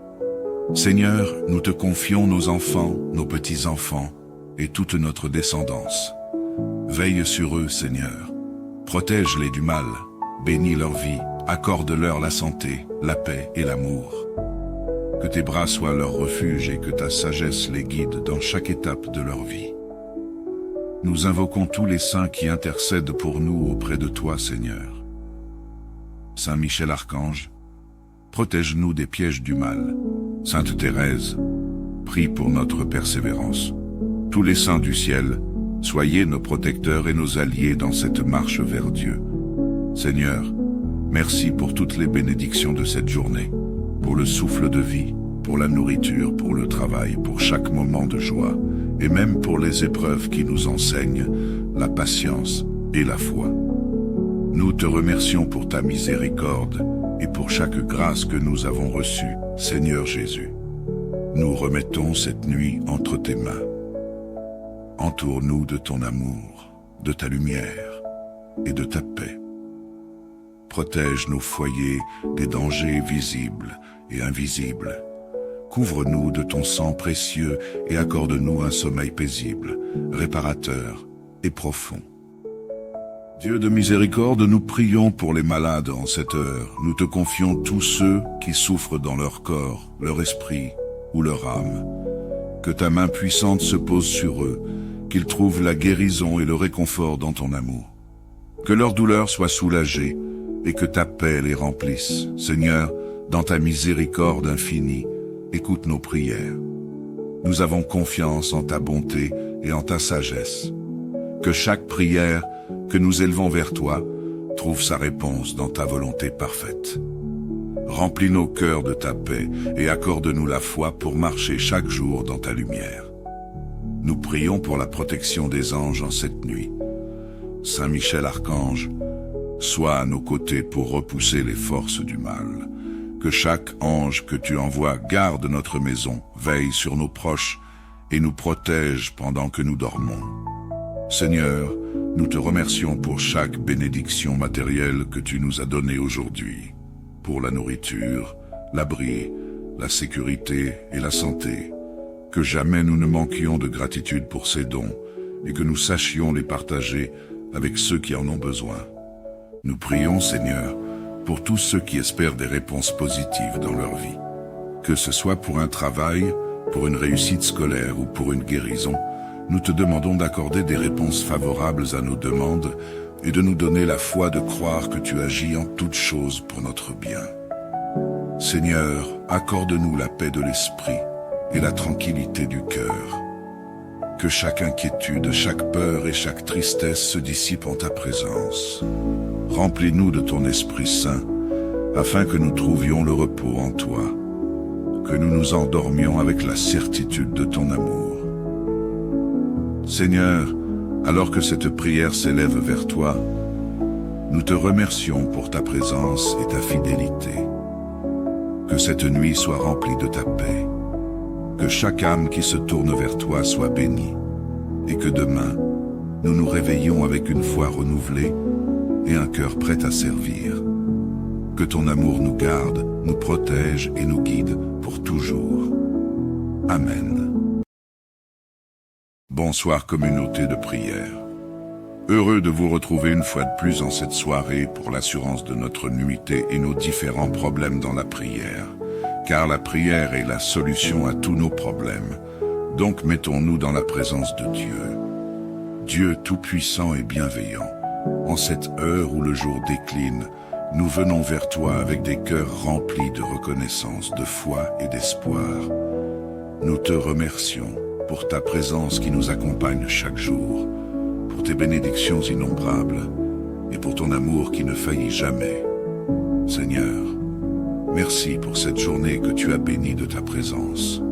Seigneur, nous te confions nos enfants, nos petits-enfants et toute notre descendance. Veille sur eux, Seigneur. Protège-les du mal, bénis leur vie, accorde-leur la santé, la paix et l'amour. Que tes bras soient leur refuge et que ta sagesse les guide dans chaque étape de leur vie. Nous invoquons tous les saints qui intercèdent pour nous auprès de toi, Seigneur. Saint Michel Archange, protège-nous des pièges du mal. Sainte Thérèse, prie pour notre persévérance. Tous les saints du ciel, soyez nos protecteurs et nos alliés dans cette marche vers Dieu. Seigneur, merci pour toutes les bénédictions de cette journée, pour le souffle de vie, pour la nourriture, pour le travail, pour chaque moment de joie, et même pour les épreuves qui nous enseignent la patience et la foi. Nous te remercions pour ta miséricorde et pour chaque grâce que nous avons reçue, Seigneur Jésus. Nous remettons cette nuit entre tes mains. Entoure-nous de ton amour, de ta lumière et de ta paix. Protège nos foyers des dangers visibles et invisibles. Couvre-nous de ton sang précieux et accorde-nous un sommeil paisible, réparateur et profond. Dieu de miséricorde, nous prions pour les malades en cette heure. Nous te confions tous ceux qui souffrent dans leur corps, leur esprit ou leur âme. Que ta main puissante se pose sur eux, qu'ils trouvent la guérison et le réconfort dans ton amour. Que leur douleur soit soulagée et que ta paix les remplisse. Seigneur, dans ta miséricorde infinie, écoute nos prières. Nous avons confiance en ta bonté et en ta sagesse. Que chaque prière que nous élevons vers toi trouve sa réponse dans ta volonté parfaite. Remplis nos cœurs de ta paix et accorde-nous la foi pour marcher chaque jour dans ta lumière. Nous prions pour la protection des anges en cette nuit. Saint Michel Archange, sois à nos côtés pour repousser les forces du mal. Que chaque ange que tu envoies garde notre maison, veille sur nos proches et nous protège pendant que nous dormons. Seigneur, nous te remercions pour chaque bénédiction matérielle que tu nous as donnée aujourd'hui, pour la nourriture, l'abri, la sécurité et la santé. Que jamais nous ne manquions de gratitude pour ces dons et que nous sachions les partager avec ceux qui en ont besoin. Nous prions, Seigneur, pour tous ceux qui espèrent des réponses positives dans leur vie. Que ce soit pour un travail, pour une réussite scolaire ou pour une guérison, nous te demandons d'accorder des réponses favorables à nos demandes et de nous donner la foi de croire que tu agis en toutes choses pour notre bien. Seigneur, accorde-nous la paix de l'esprit et la tranquillité du cœur. Que chaque inquiétude, chaque peur et chaque tristesse se dissipent en ta présence. Remplis-nous de ton Esprit Saint, afin que nous trouvions le repos en toi, que nous nous endormions avec la certitude de ton amour. Seigneur, alors que cette prière s'élève vers toi, nous te remercions pour ta présence et ta fidélité. Que cette nuit soit remplie de ta paix, que chaque âme qui se tourne vers toi soit bénie, et que demain, nous nous réveillions avec une foi renouvelée et un cœur prêt à servir. Que ton amour nous garde, nous protège et nous guide pour toujours. Amen. Bonsoir communauté de prière. Heureux de vous retrouver une fois de plus en cette soirée pour l'assurance de notre nuité et nos différents problèmes dans la prière. Car la prière est la solution à tous nos problèmes. Donc mettons-nous dans la présence de Dieu. Dieu tout-puissant et bienveillant, en cette heure où le jour décline, nous venons vers toi avec des cœurs remplis de reconnaissance, de foi et d'espoir. Nous te remercions pour ta présence qui nous accompagne chaque jour, pour tes bénédictions innombrables et pour ton amour qui ne faillit jamais. Seigneur, merci pour cette journée que tu as bénie de ta présence.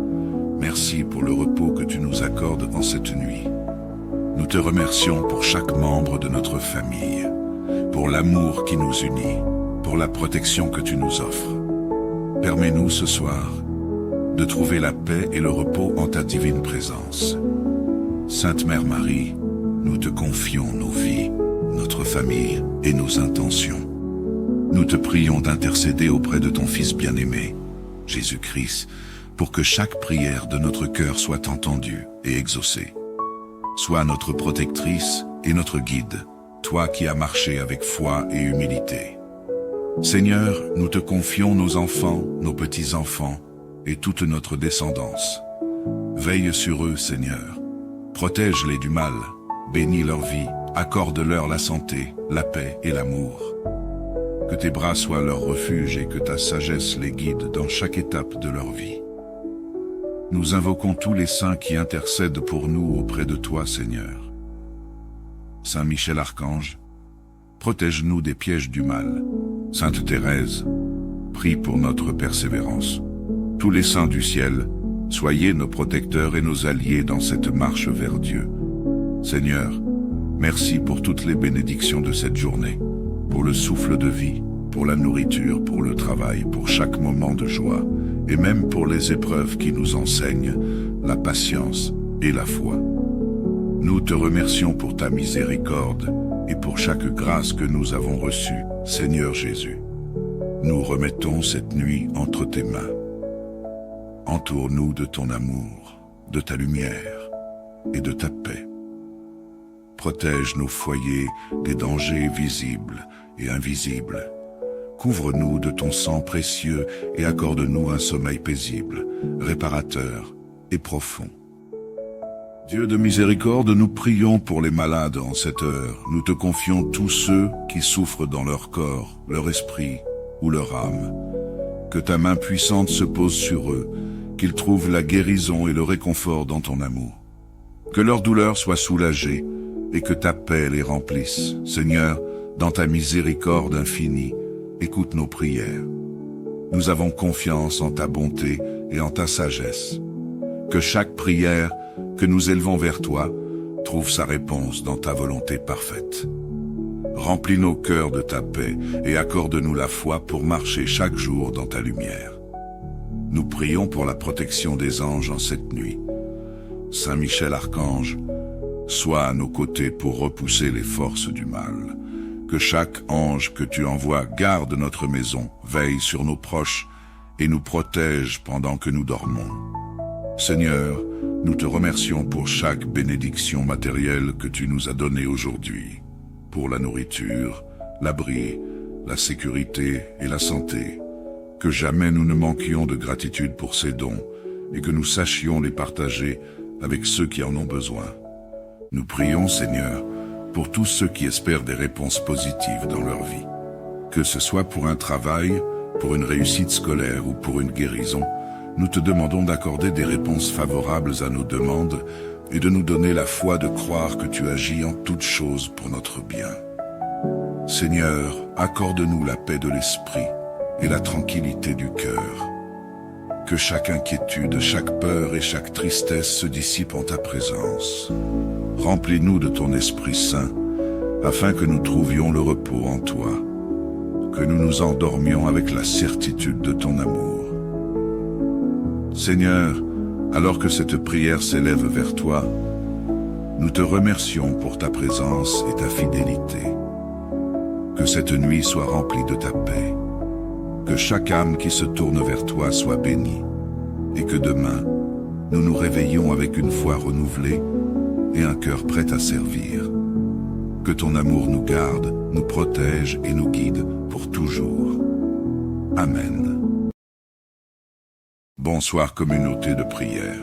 Merci pour le repos que tu nous accordes en cette nuit. Nous te remercions pour chaque membre de notre famille, pour l'amour qui nous unit, pour la protection que tu nous offres. Permets-nous ce soir de trouver la paix et le repos en ta divine présence. Sainte Mère Marie, nous te confions nos vies, notre famille et nos intentions. Nous te prions d'intercéder auprès de ton Fils bien-aimé, Jésus-Christ, pour que chaque prière de notre cœur soit entendue et exaucée. Sois notre protectrice et notre guide, toi qui as marché avec foi et humilité. Seigneur, nous te confions nos enfants, nos petits-enfants et toute notre descendance. Veille sur eux, Seigneur. Protège-les du mal, bénis leur vie, accorde-leur la santé, la paix et l'amour. Que tes bras soient leur refuge et que ta sagesse les guide dans chaque étape de leur vie. Nous invoquons tous les saints qui intercèdent pour nous auprès de toi, Seigneur. Saint Michel Archange, protège-nous des pièges du mal. Sainte Thérèse, prie pour notre persévérance. Tous les saints du ciel, soyez nos protecteurs et nos alliés dans cette marche vers Dieu. Seigneur, merci pour toutes les bénédictions de cette journée, pour le souffle de vie, pour la nourriture, pour le travail, pour chaque moment de joie, et même pour les épreuves qui nous enseignent la patience et la foi. Nous te remercions pour ta miséricorde et pour chaque grâce que nous avons reçue, Seigneur Jésus. Nous remettons cette nuit entre tes mains. Entoure-nous de ton amour, de ta lumière et de ta paix. Protège nos foyers des dangers visibles et invisibles. Couvre-nous de ton sang précieux et accorde-nous un sommeil paisible, réparateur et profond. Dieu de miséricorde, nous prions pour les malades en cette heure. Nous te confions tous ceux qui souffrent dans leur corps, leur esprit ou leur âme. Que ta main puissante se pose sur eux, qu'ils trouvent la guérison et le réconfort dans ton amour. Que leur douleur soit soulagée et que ta paix les remplisse. Seigneur, dans ta miséricorde infinie, écoute nos prières. Nous avons confiance en ta bonté et en ta sagesse. Que chaque prière que nous élevons vers toi trouve sa réponse dans ta volonté parfaite. Remplis nos cœurs de ta paix et accorde-nous la foi pour marcher chaque jour dans ta lumière. Nous prions pour la protection des anges en cette nuit. Saint Michel Archange, sois à nos côtés pour repousser les forces du mal. Que chaque ange que tu envoies garde notre maison, veille sur nos proches et nous protège pendant que nous dormons. Seigneur, nous te remercions pour chaque bénédiction matérielle que tu nous as donnée aujourd'hui, pour la nourriture, l'abri, la sécurité et la santé. Que jamais nous ne manquions de gratitude pour ces dons et que nous sachions les partager avec ceux qui en ont besoin. Nous prions, Seigneur, pour tous ceux qui espèrent des réponses positives dans leur vie. Que ce soit pour un travail, pour une réussite scolaire ou pour une guérison, nous te demandons d'accorder des réponses favorables à nos demandes et de nous donner la foi de croire que tu agis en toutes choses pour notre bien. Seigneur, accorde-nous la paix de l'esprit et la tranquillité du cœur. Que chaque inquiétude, chaque peur et chaque tristesse se dissipent en ta présence. Remplis-nous de ton Esprit Saint, afin que nous trouvions le repos en toi, que nous nous endormions avec la certitude de ton amour. Seigneur, alors que cette prière s'élève vers toi, nous te remercions pour ta présence et ta fidélité. Que cette nuit soit remplie de ta paix, que chaque âme qui se tourne vers toi soit bénie, et que demain, nous nous réveillions avec une foi renouvelée et un cœur prêt à servir. Que ton amour nous garde, nous protège et nous guide pour toujours. Amen. Bonsoir communauté de prière.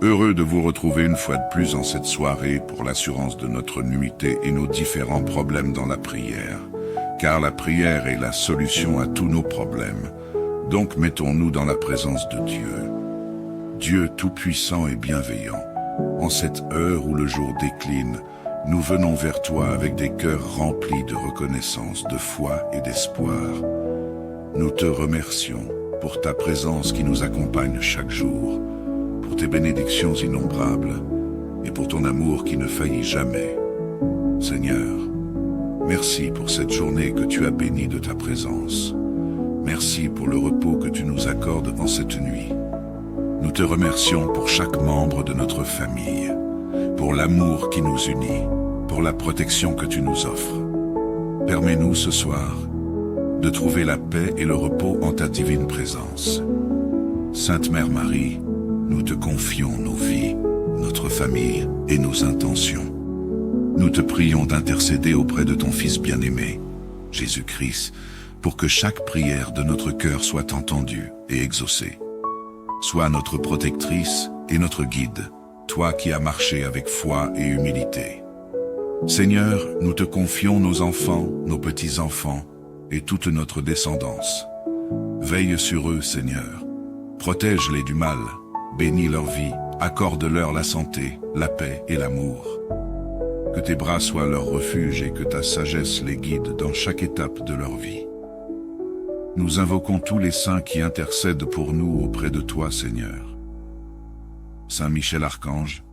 Heureux de vous retrouver une fois de plus en cette soirée pour l'assurance de notre nuité et nos différents problèmes dans la prière. Car la prière est la solution à tous nos problèmes. Donc mettons-nous dans la présence de Dieu. Dieu tout-puissant et bienveillant, en cette heure où le jour décline, nous venons vers toi avec des cœurs remplis de reconnaissance, de foi et d'espoir. Nous te remercions pour ta présence qui nous accompagne chaque jour, pour tes bénédictions innombrables et pour ton amour qui ne faillit jamais. Seigneur, merci pour cette journée que tu as bénie de ta présence. Merci pour le repos que tu nous accordes en cette nuit. Nous te remercions pour chaque membre de notre famille, pour l'amour qui nous unit, pour la protection que tu nous offres. Permets-nous ce soir de trouver la paix et le repos en ta divine présence. Sainte Mère Marie, nous te confions nos vies, notre famille et nos intentions. Nous te prions d'intercéder auprès de ton Fils bien-aimé, Jésus-Christ, pour que chaque prière de notre cœur soit entendue et exaucée. Sois notre protectrice et notre guide, toi qui as marché avec foi et humilité. Seigneur, nous te confions nos enfants, nos petits-enfants et toute notre descendance. Veille sur eux, Seigneur. Protège-les du mal, bénis leur vie, accorde-leur la santé, la paix et l'amour. Que tes bras soient leur refuge et que ta sagesse les guide dans chaque étape de leur vie. Nous invoquons tous les saints qui intercèdent pour nous auprès de toi, Seigneur. Saint Michel Archange,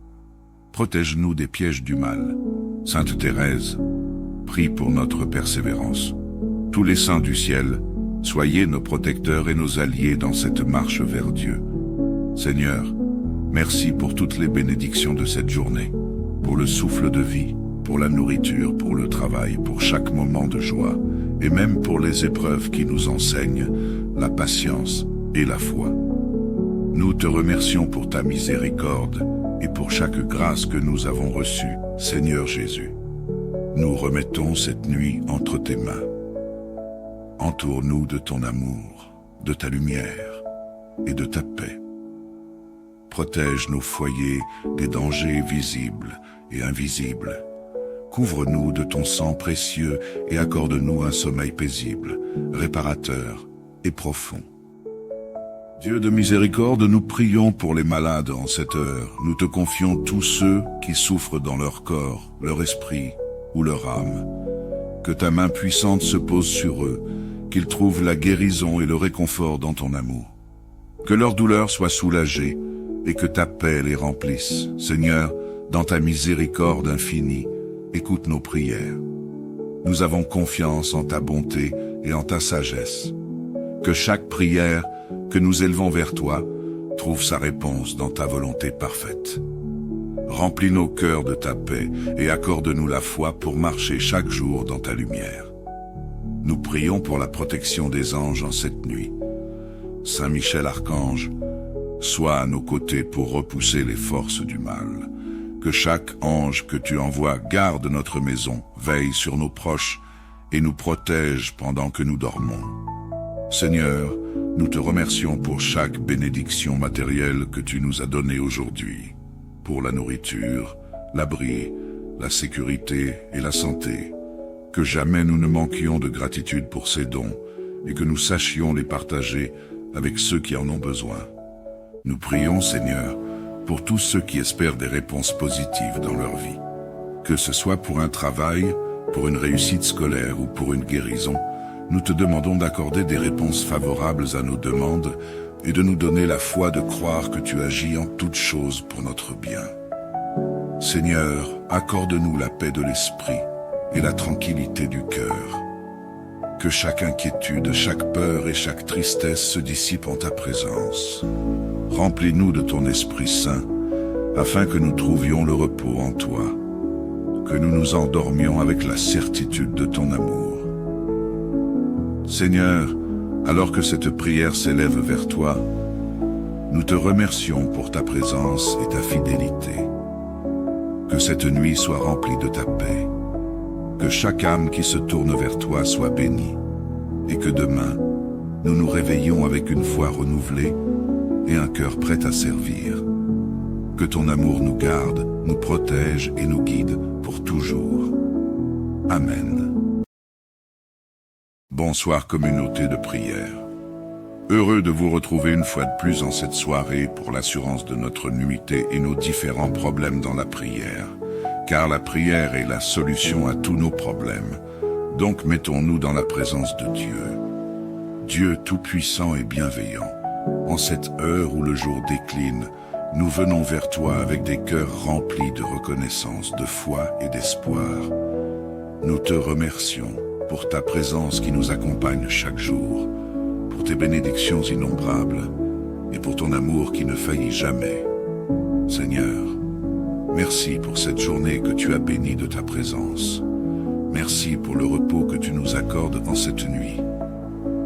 protège-nous des pièges du mal. Sainte Thérèse, prie pour notre persévérance. Tous les saints du ciel, soyez nos protecteurs et nos alliés dans cette marche vers Dieu. Seigneur, merci pour toutes les bénédictions de cette journée, pour le souffle de vie, pour la nourriture, pour le travail, pour chaque moment de joie, et même pour les épreuves qui nous enseignent la patience et la foi. Nous te remercions pour ta miséricorde et pour chaque grâce que nous avons reçue, Seigneur Jésus. Nous remettons cette nuit entre tes mains. Entoure-nous de ton amour, de ta lumière et de ta paix. Protège nos foyers des dangers visibles et invisibles. Couvre-nous de ton sang précieux et accorde-nous un sommeil paisible, réparateur et profond. Dieu de miséricorde, nous prions pour les malades en cette heure. Nous te confions tous ceux qui souffrent dans leur corps, leur esprit ou leur âme. Que ta main puissante se pose sur eux, qu'ils trouvent la guérison et le réconfort dans ton amour. Que leur douleur soit soulagée et que ta paix les remplisse. Seigneur, dans ta miséricorde infinie, écoute nos prières. Nous avons confiance en ta bonté et en ta sagesse. Que chaque prière que nous élevons vers toi trouve sa réponse dans ta volonté parfaite. Remplis nos cœurs de ta paix et accorde-nous la foi pour marcher chaque jour dans ta lumière. Nous prions pour la protection des anges en cette nuit. Saint Michel Archange, sois à nos côtés pour repousser les forces du mal. Que chaque ange que tu envoies garde notre maison, veille sur nos proches et nous protège pendant que nous dormons. Seigneur, nous te remercions pour chaque bénédiction matérielle que tu nous as donnée aujourd'hui, pour la nourriture, l'abri, la sécurité et la santé. Que jamais nous ne manquions de gratitude pour ces dons et que nous sachions les partager avec ceux qui en ont besoin. Nous prions, Seigneur, pour tous ceux qui espèrent des réponses positives dans leur vie. Que ce soit pour un travail, pour une réussite scolaire ou pour une guérison, nous te demandons d'accorder des réponses favorables à nos demandes et de nous donner la foi de croire que tu agis en toutes choses pour notre bien. Seigneur, accorde-nous la paix de l'esprit et la tranquillité du cœur. Que chaque inquiétude, chaque peur et chaque tristesse se dissipent en ta présence. Remplis-nous de ton Esprit Saint, afin que nous trouvions le repos en toi, que nous nous endormions avec la certitude de ton amour. Seigneur, alors que cette prière s'élève vers toi, nous te remercions pour ta présence et ta fidélité. Que cette nuit soit remplie de ta paix, que chaque âme qui se tourne vers toi soit bénie, et que demain, nous nous réveillions avec une foi renouvelée et un cœur prêt à servir. Que ton amour nous garde, nous protège et nous guide pour toujours. Amen. Bonsoir communauté de prière. Heureux de vous retrouver une fois de plus en cette soirée pour l'assurance de notre nuité et nos différents problèmes dans la prière. Car la prière est la solution à tous nos problèmes. Donc mettons-nous dans la présence de Dieu. Dieu tout-puissant et bienveillant, en cette heure où le jour décline, nous venons vers toi avec des cœurs remplis de reconnaissance, de foi et d'espoir. Nous te remercions pour ta présence qui nous accompagne chaque jour, pour tes bénédictions innombrables et pour ton amour qui ne faillit jamais. Seigneur, merci pour cette journée que tu as bénie de ta présence. Merci pour le repos que tu nous accordes en cette nuit.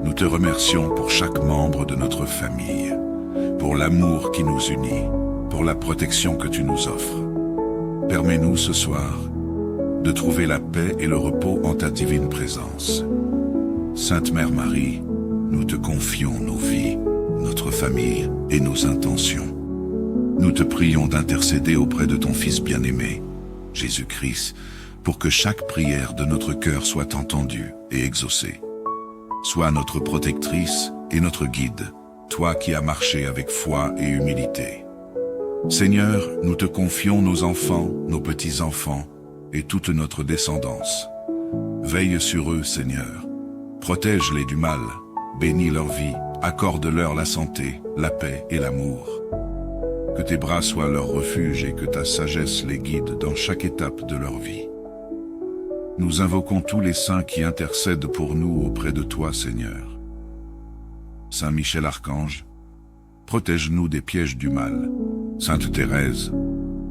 Nous te remercions pour chaque membre de notre famille, pour l'amour qui nous unit, pour la protection que tu nous offres. Permets-nous ce soir de trouver la paix et le repos en ta divine présence. Sainte Mère Marie, nous te confions nos vies, notre famille et nos intentions. Nous te prions d'intercéder auprès de ton Fils bien-aimé, Jésus-Christ, pour que chaque prière de notre cœur soit entendue et exaucée. Sois notre protectrice et notre guide, toi qui as marché avec foi et humilité. Seigneur, nous te confions nos enfants, nos petits-enfants et toute notre descendance. Veille sur eux, Seigneur. Protège-les du mal, bénis leur vie, accorde-leur la santé, la paix et l'amour. Que tes bras soient leur refuge et que ta sagesse les guide dans chaque étape de leur vie. Nous invoquons tous les saints qui intercèdent pour nous auprès de toi, Seigneur. Saint Michel Archange, protège-nous des pièges du mal. Sainte Thérèse,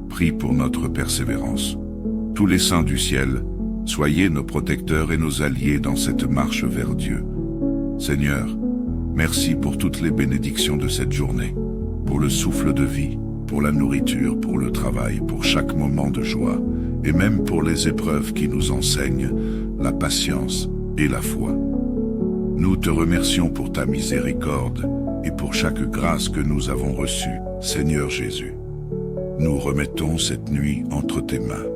prie pour notre persévérance. Tous les saints du ciel, soyez nos protecteurs et nos alliés dans cette marche vers Dieu. Seigneur, merci pour toutes les bénédictions de cette journée, pour le souffle de vie, pour la nourriture, pour le travail, pour chaque moment de joie, et même pour les épreuves qui nous enseignent la patience et la foi. Nous te remercions pour ta miséricorde et pour chaque grâce que nous avons reçue, Seigneur Jésus. Nous remettons cette nuit entre tes mains.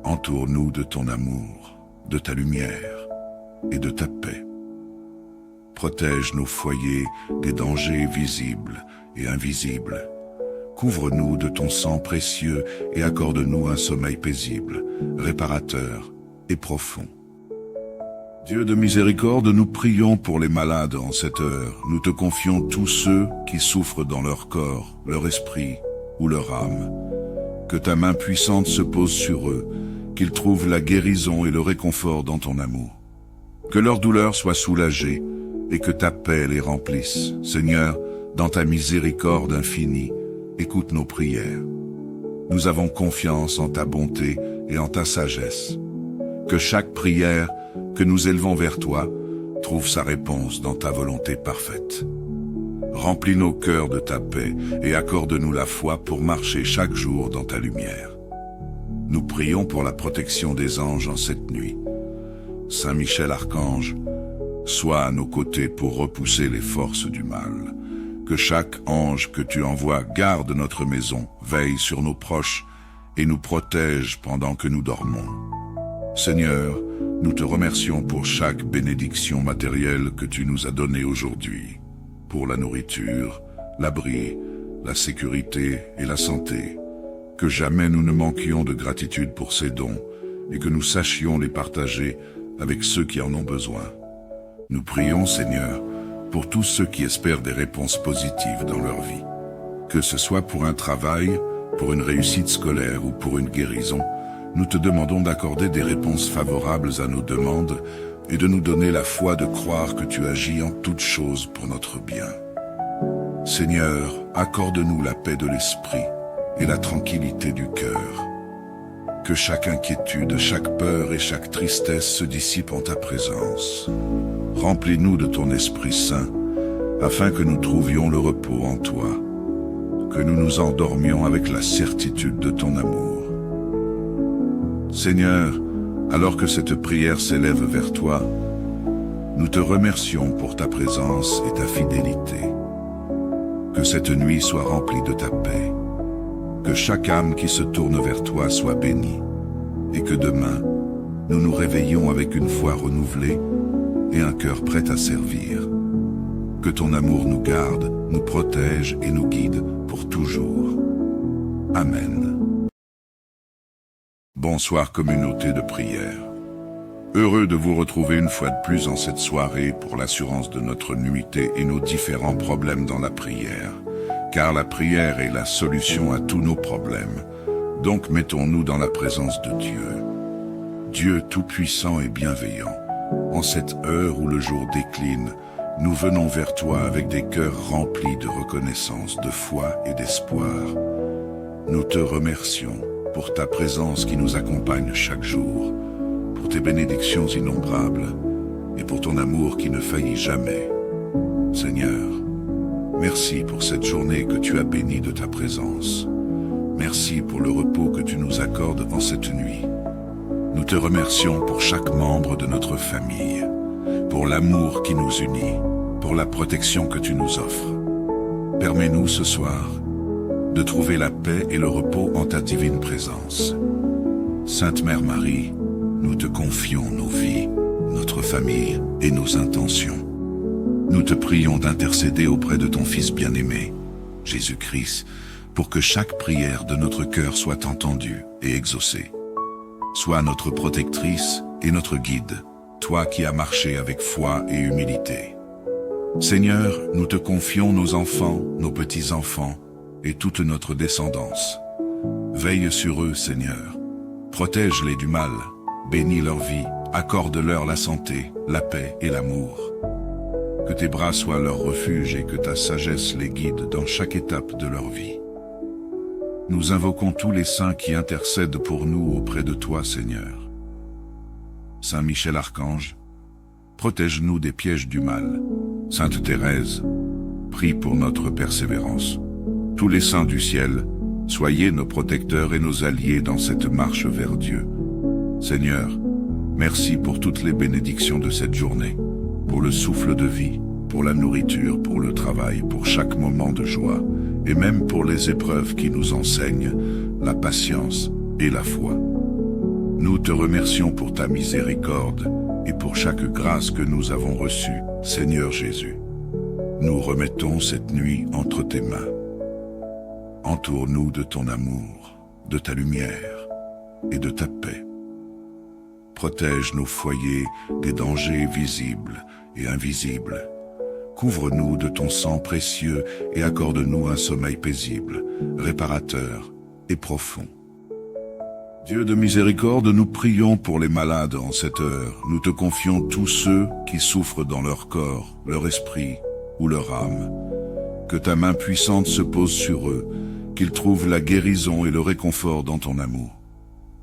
Entoure-nous de ton amour, de ta lumière et de ta paix. Protège nos foyers des dangers visibles et invisibles. Couvre-nous de ton sang précieux et accorde-nous un sommeil paisible, réparateur et profond. Dieu de miséricorde, nous prions pour les malades en cette heure. Nous te confions tous ceux qui souffrent dans leur corps, leur esprit ou leur âme. Que ta main puissante se pose sur eux, qu'ils trouvent la guérison et le réconfort dans ton amour. Que leur douleur soit soulagée et que ta paix les remplisse. Seigneur, dans ta miséricorde infinie, écoute nos prières. Nous avons confiance en ta bonté et en ta sagesse. Que chaque prière que nous élevons vers toi trouve sa réponse dans ta volonté parfaite. Remplis nos cœurs de ta paix et accorde-nous la foi pour marcher chaque jour dans ta lumière. Nous prions pour la protection des anges en cette nuit. Saint Michel Archange, sois à nos côtés pour repousser les forces du mal. Que chaque ange que tu envoies garde notre maison, veille sur nos proches et nous protège pendant que nous dormons. Seigneur, nous te remercions pour chaque bénédiction matérielle que tu nous as donnée aujourd'hui, pour la nourriture, l'abri, la sécurité et la santé. Que jamais nous ne manquions de gratitude pour ces dons et que nous sachions les partager avec ceux qui en ont besoin. Nous prions, Seigneur, pour tous ceux qui espèrent des réponses positives dans leur vie. Que ce soit pour un travail, pour une réussite scolaire ou pour une guérison, nous te demandons d'accorder des réponses favorables à nos demandes et de nous donner la foi de croire que tu agis en toutes choses pour notre bien. Seigneur, accorde-nous la paix de l'esprit et la tranquillité du cœur. Que chaque inquiétude, chaque peur et chaque tristesse se dissipent en ta présence. Remplis-nous de ton Esprit Saint, afin que nous trouvions le repos en toi, que nous nous endormions avec la certitude de ton amour. Seigneur, alors que cette prière s'élève vers toi, nous te remercions pour ta présence et ta fidélité. Que cette nuit soit remplie de ta paix, que chaque âme qui se tourne vers toi soit bénie, et que demain, nous nous réveillons avec une foi renouvelée et un cœur prêt à servir. Que ton amour nous garde, nous protège et nous guide pour toujours. Amen. Bonsoir communauté de prière. Heureux de vous retrouver une fois de plus en cette soirée pour l'assurance de notre nuité et nos différents problèmes dans la prière. Car la prière est la solution à tous nos problèmes. Donc mettons-nous dans la présence de Dieu. Dieu tout-puissant et bienveillant, en cette heure où le jour décline, nous venons vers toi avec des cœurs remplis de reconnaissance, de foi et d'espoir. Nous te remercions pour ta présence qui nous accompagne chaque jour, pour tes bénédictions innombrables et pour ton amour qui ne faillit jamais. Seigneur, merci pour cette journée que tu as bénie de ta présence. Merci pour le repos que tu nous accordes en cette nuit. Nous te remercions pour chaque membre de notre famille, pour l'amour qui nous unit, pour la protection que tu nous offres. Permets-nous ce soir de trouver la paix et le repos en ta divine présence. Sainte Mère Marie, nous te confions nos vies, notre famille et nos intentions. Nous te prions d'intercéder auprès de ton Fils bien-aimé, Jésus-Christ, pour que chaque prière de notre cœur soit entendue et exaucée. Sois notre protectrice et notre guide, toi qui as marché avec foi et humilité. Seigneur, nous te confions nos enfants, nos petits-enfants et toute notre descendance. Veille sur eux, Seigneur. Protège-les du mal, bénis leur vie, accorde-leur la santé, la paix et l'amour. Que tes bras soient leur refuge et que ta sagesse les guide dans chaque étape de leur vie. Nous invoquons tous les saints qui intercèdent pour nous auprès de toi, Seigneur. Saint Michel Archange, protège-nous des pièges du mal. Sainte Thérèse, prie pour notre persévérance. Tous les saints du ciel, soyez nos protecteurs et nos alliés dans cette marche vers Dieu. Seigneur, merci pour toutes les bénédictions de cette journée, pour le souffle de vie, pour la nourriture, pour le travail, pour chaque moment de joie, et même pour les épreuves qui nous enseignent la patience et la foi. Nous te remercions pour ta miséricorde et pour chaque grâce que nous avons reçue, Seigneur Jésus. Nous remettons cette nuit entre tes mains. Entoure-nous de ton amour, de ta lumière et de ta paix. Protège nos foyers des dangers visibles et invisibles. Couvre-nous de ton sang précieux et accorde-nous un sommeil paisible, réparateur et profond. Dieu de miséricorde, nous prions pour les malades en cette heure. Nous te confions tous ceux qui souffrent dans leur corps, leur esprit ou leur âme. Que ta main puissante se pose sur eux, qu'ils trouvent la guérison et le réconfort dans ton amour.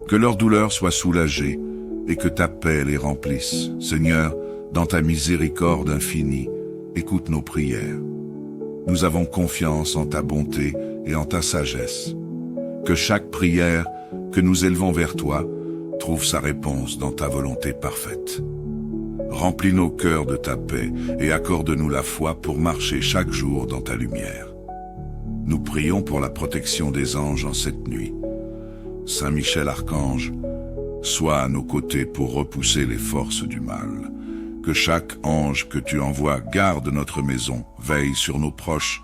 Que leur douleur soit soulagée et que ta paix les remplisse. Seigneur, dans ta miséricorde infinie, écoute nos prières. Nous avons confiance en ta bonté et en ta sagesse. Que chaque prière que nous élevons vers toi trouve sa réponse dans ta volonté parfaite. Remplis nos cœurs de ta paix et accorde-nous la foi pour marcher chaque jour dans ta lumière. Nous prions pour la protection des anges en cette nuit. Saint Michel Archange, sois à nos côtés pour repousser les forces du mal. Que chaque ange que tu envoies garde notre maison, veille sur nos proches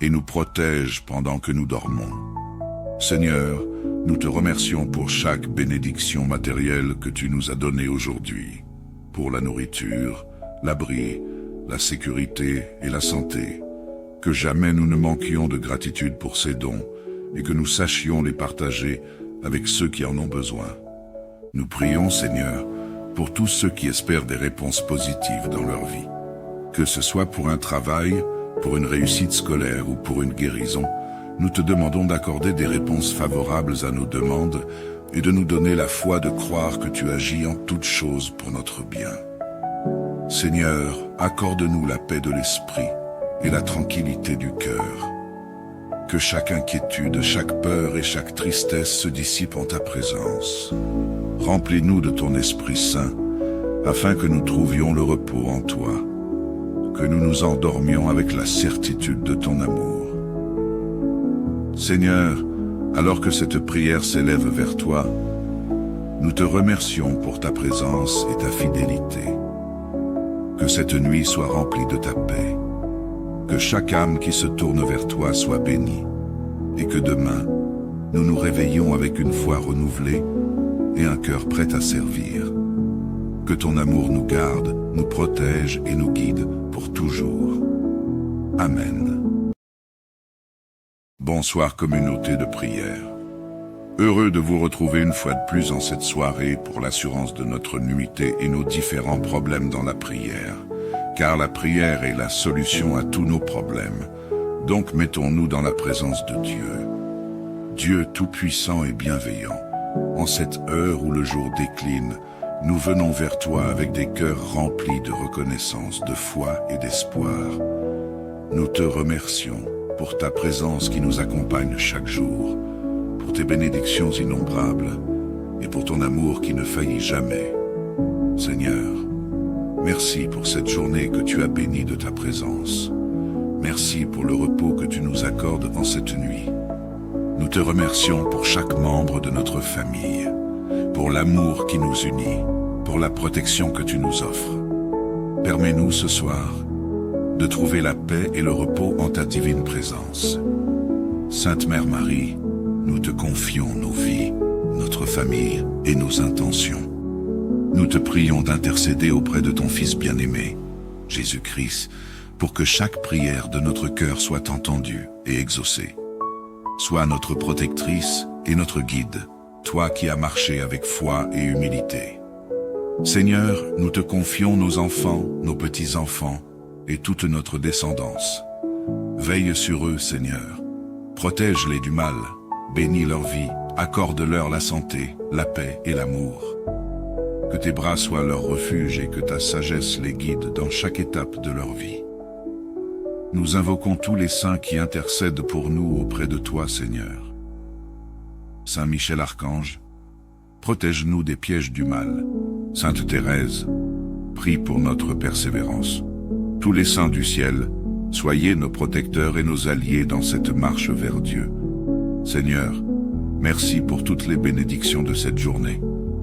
et nous protège pendant que nous dormons. Seigneur, nous te remercions pour chaque bénédiction matérielle que tu nous as donnée aujourd'hui, pour la nourriture, l'abri, la sécurité et la santé. Que jamais nous ne manquions de gratitude pour ces dons et que nous sachions les partager avec ceux qui en ont besoin. Nous prions, Seigneur, pour tous ceux qui espèrent des réponses positives dans leur vie. Que ce soit pour un travail, pour une réussite scolaire ou pour une guérison, nous te demandons d'accorder des réponses favorables à nos demandes et de nous donner la foi de croire que tu agis en toutes choses pour notre bien. Seigneur, accorde-nous la paix de l'esprit et la tranquillité du cœur. Que chaque inquiétude, chaque peur et chaque tristesse se dissipent en ta présence. Remplis-nous de ton Esprit Saint, afin que nous trouvions le repos en toi, que nous nous endormions avec la certitude de ton amour. Seigneur, alors que cette prière s'élève vers toi, nous te remercions pour ta présence et ta fidélité. Que cette nuit soit remplie de ta paix, que chaque âme qui se tourne vers toi soit bénie, et que demain, nous nous réveillions avec une foi renouvelée et un cœur prêt à servir. Que ton amour nous garde, nous protège et nous guide pour toujours. Amen. Bonsoir communauté de prière. Heureux de vous retrouver une fois de plus en cette soirée pour l'assurance de notre nuité et nos différents problèmes dans la prière. Car la prière est la solution à tous nos problèmes. Donc mettons-nous dans la présence de Dieu. Dieu tout-puissant et bienveillant, en cette heure où le jour décline, nous venons vers toi avec des cœurs remplis de reconnaissance, de foi et d'espoir. Nous te remercions pour ta présence qui nous accompagne chaque jour, pour tes bénédictions innombrables et pour ton amour qui ne faillit jamais. Seigneur, merci pour cette journée que tu as bénie de ta présence. Merci pour le repos que tu nous accordes en cette nuit. Nous te remercions pour chaque membre de notre famille, pour l'amour qui nous unit, pour la protection que tu nous offres. Permets-nous ce soir de trouver la paix et le repos en ta divine présence. Sainte Mère Marie, nous te confions nos vies, notre famille et nos intentions. Nous te prions d'intercéder auprès de ton Fils bien-aimé, Jésus-Christ, pour que chaque prière de notre cœur soit entendue et exaucée. Sois notre protectrice et notre guide, toi qui as marché avec foi et humilité. Seigneur, nous te confions nos enfants, nos petits-enfants et toute notre descendance. Veille sur eux, Seigneur. Protège-les du mal, bénis leur vie, accorde-leur la santé, la paix et l'amour. Que tes bras soient leur refuge et que ta sagesse les guide dans chaque étape de leur vie. Nous invoquons tous les saints qui intercèdent pour nous auprès de toi, Seigneur. Saint Michel Archange, protège-nous des pièges du mal. Sainte Thérèse, prie pour notre persévérance. Tous les saints du ciel, soyez nos protecteurs et nos alliés dans cette marche vers Dieu. Seigneur, merci pour toutes les bénédictions de cette journée,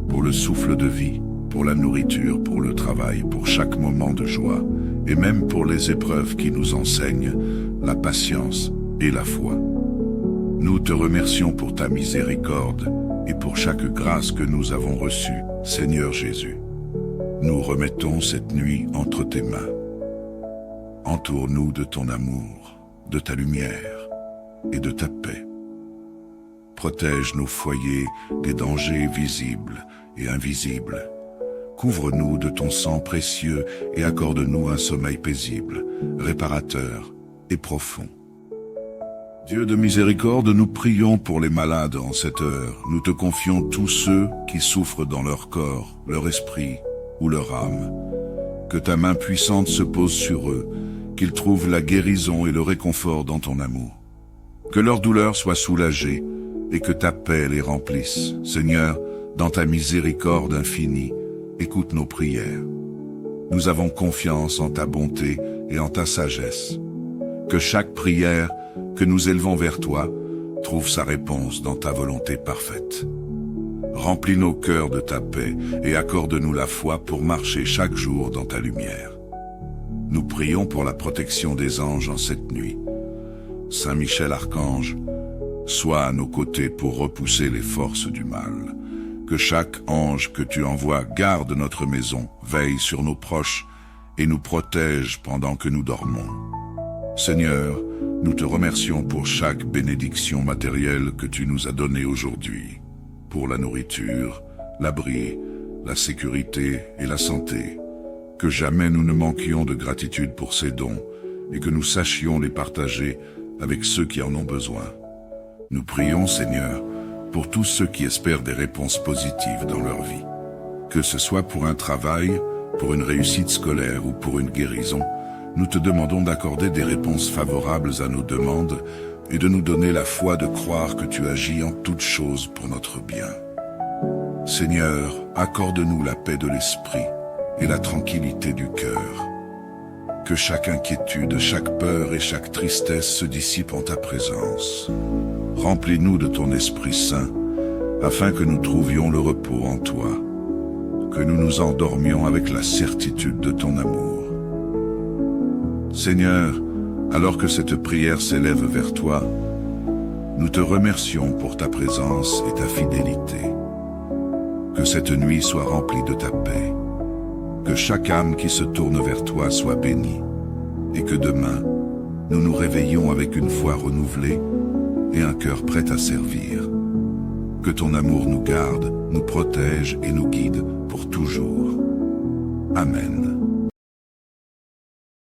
pour le souffle de vie, pour la nourriture, pour le travail, pour chaque moment de joie, et même pour les épreuves qui nous enseignent la patience et la foi. Nous te remercions pour ta miséricorde et pour chaque grâce que nous avons reçue, Seigneur Jésus. Nous remettons cette nuit entre tes mains. Entoure-nous de ton amour, de ta lumière et de ta paix. Protège nos foyers des dangers visibles et invisibles. Couvre-nous de ton sang précieux et accorde-nous un sommeil paisible, réparateur et profond. Dieu de miséricorde, nous prions pour les malades en cette heure. Nous te confions tous ceux qui souffrent dans leur corps, leur esprit ou leur âme. Que ta main puissante se pose sur eux qu'ils trouvent la guérison et le réconfort dans ton amour. Que leur douleur soit soulagée et que ta paix les remplisse. Seigneur, dans ta miséricorde infinie, écoute nos prières. Nous avons confiance en ta bonté et en ta sagesse. Que chaque prière que nous élevons vers toi trouve sa réponse dans ta volonté parfaite. Remplis nos cœurs de ta paix et accorde-nous la foi pour marcher chaque jour dans ta lumière. Nous prions pour la protection des anges en cette nuit. Saint Michel Archange, sois à nos côtés pour repousser les forces du mal. Que chaque ange que tu envoies garde notre maison, veille sur nos proches et nous protège pendant que nous dormons. Seigneur, nous te remercions pour chaque bénédiction matérielle que tu nous as donnée aujourd'hui, pour la nourriture, l'abri, la sécurité et la santé. Que jamais nous ne manquions de gratitude pour ces dons et que nous sachions les partager avec ceux qui en ont besoin. Nous prions, Seigneur, pour tous ceux qui espèrent des réponses positives dans leur vie. Que ce soit pour un travail, pour une réussite scolaire ou pour une guérison, nous te demandons d'accorder des réponses favorables à nos demandes et de nous donner la foi de croire que tu agis en toutes choses pour notre bien. Seigneur, accorde-nous la paix de l'esprit et la tranquillité du cœur. Que chaque inquiétude, chaque peur et chaque tristesse se dissipent en ta présence. Remplis-nous de ton Esprit Saint, afin que nous trouvions le repos en toi, que nous nous endormions avec la certitude de ton amour. Seigneur, alors que cette prière s'élève vers toi, nous te remercions pour ta présence et ta fidélité. Que cette nuit soit remplie de ta paix, que chaque âme qui se tourne vers toi soit bénie, et que demain, nous nous réveillons avec une foi renouvelée et un cœur prêt à servir. Que ton amour nous garde, nous protège et nous guide pour toujours. Amen.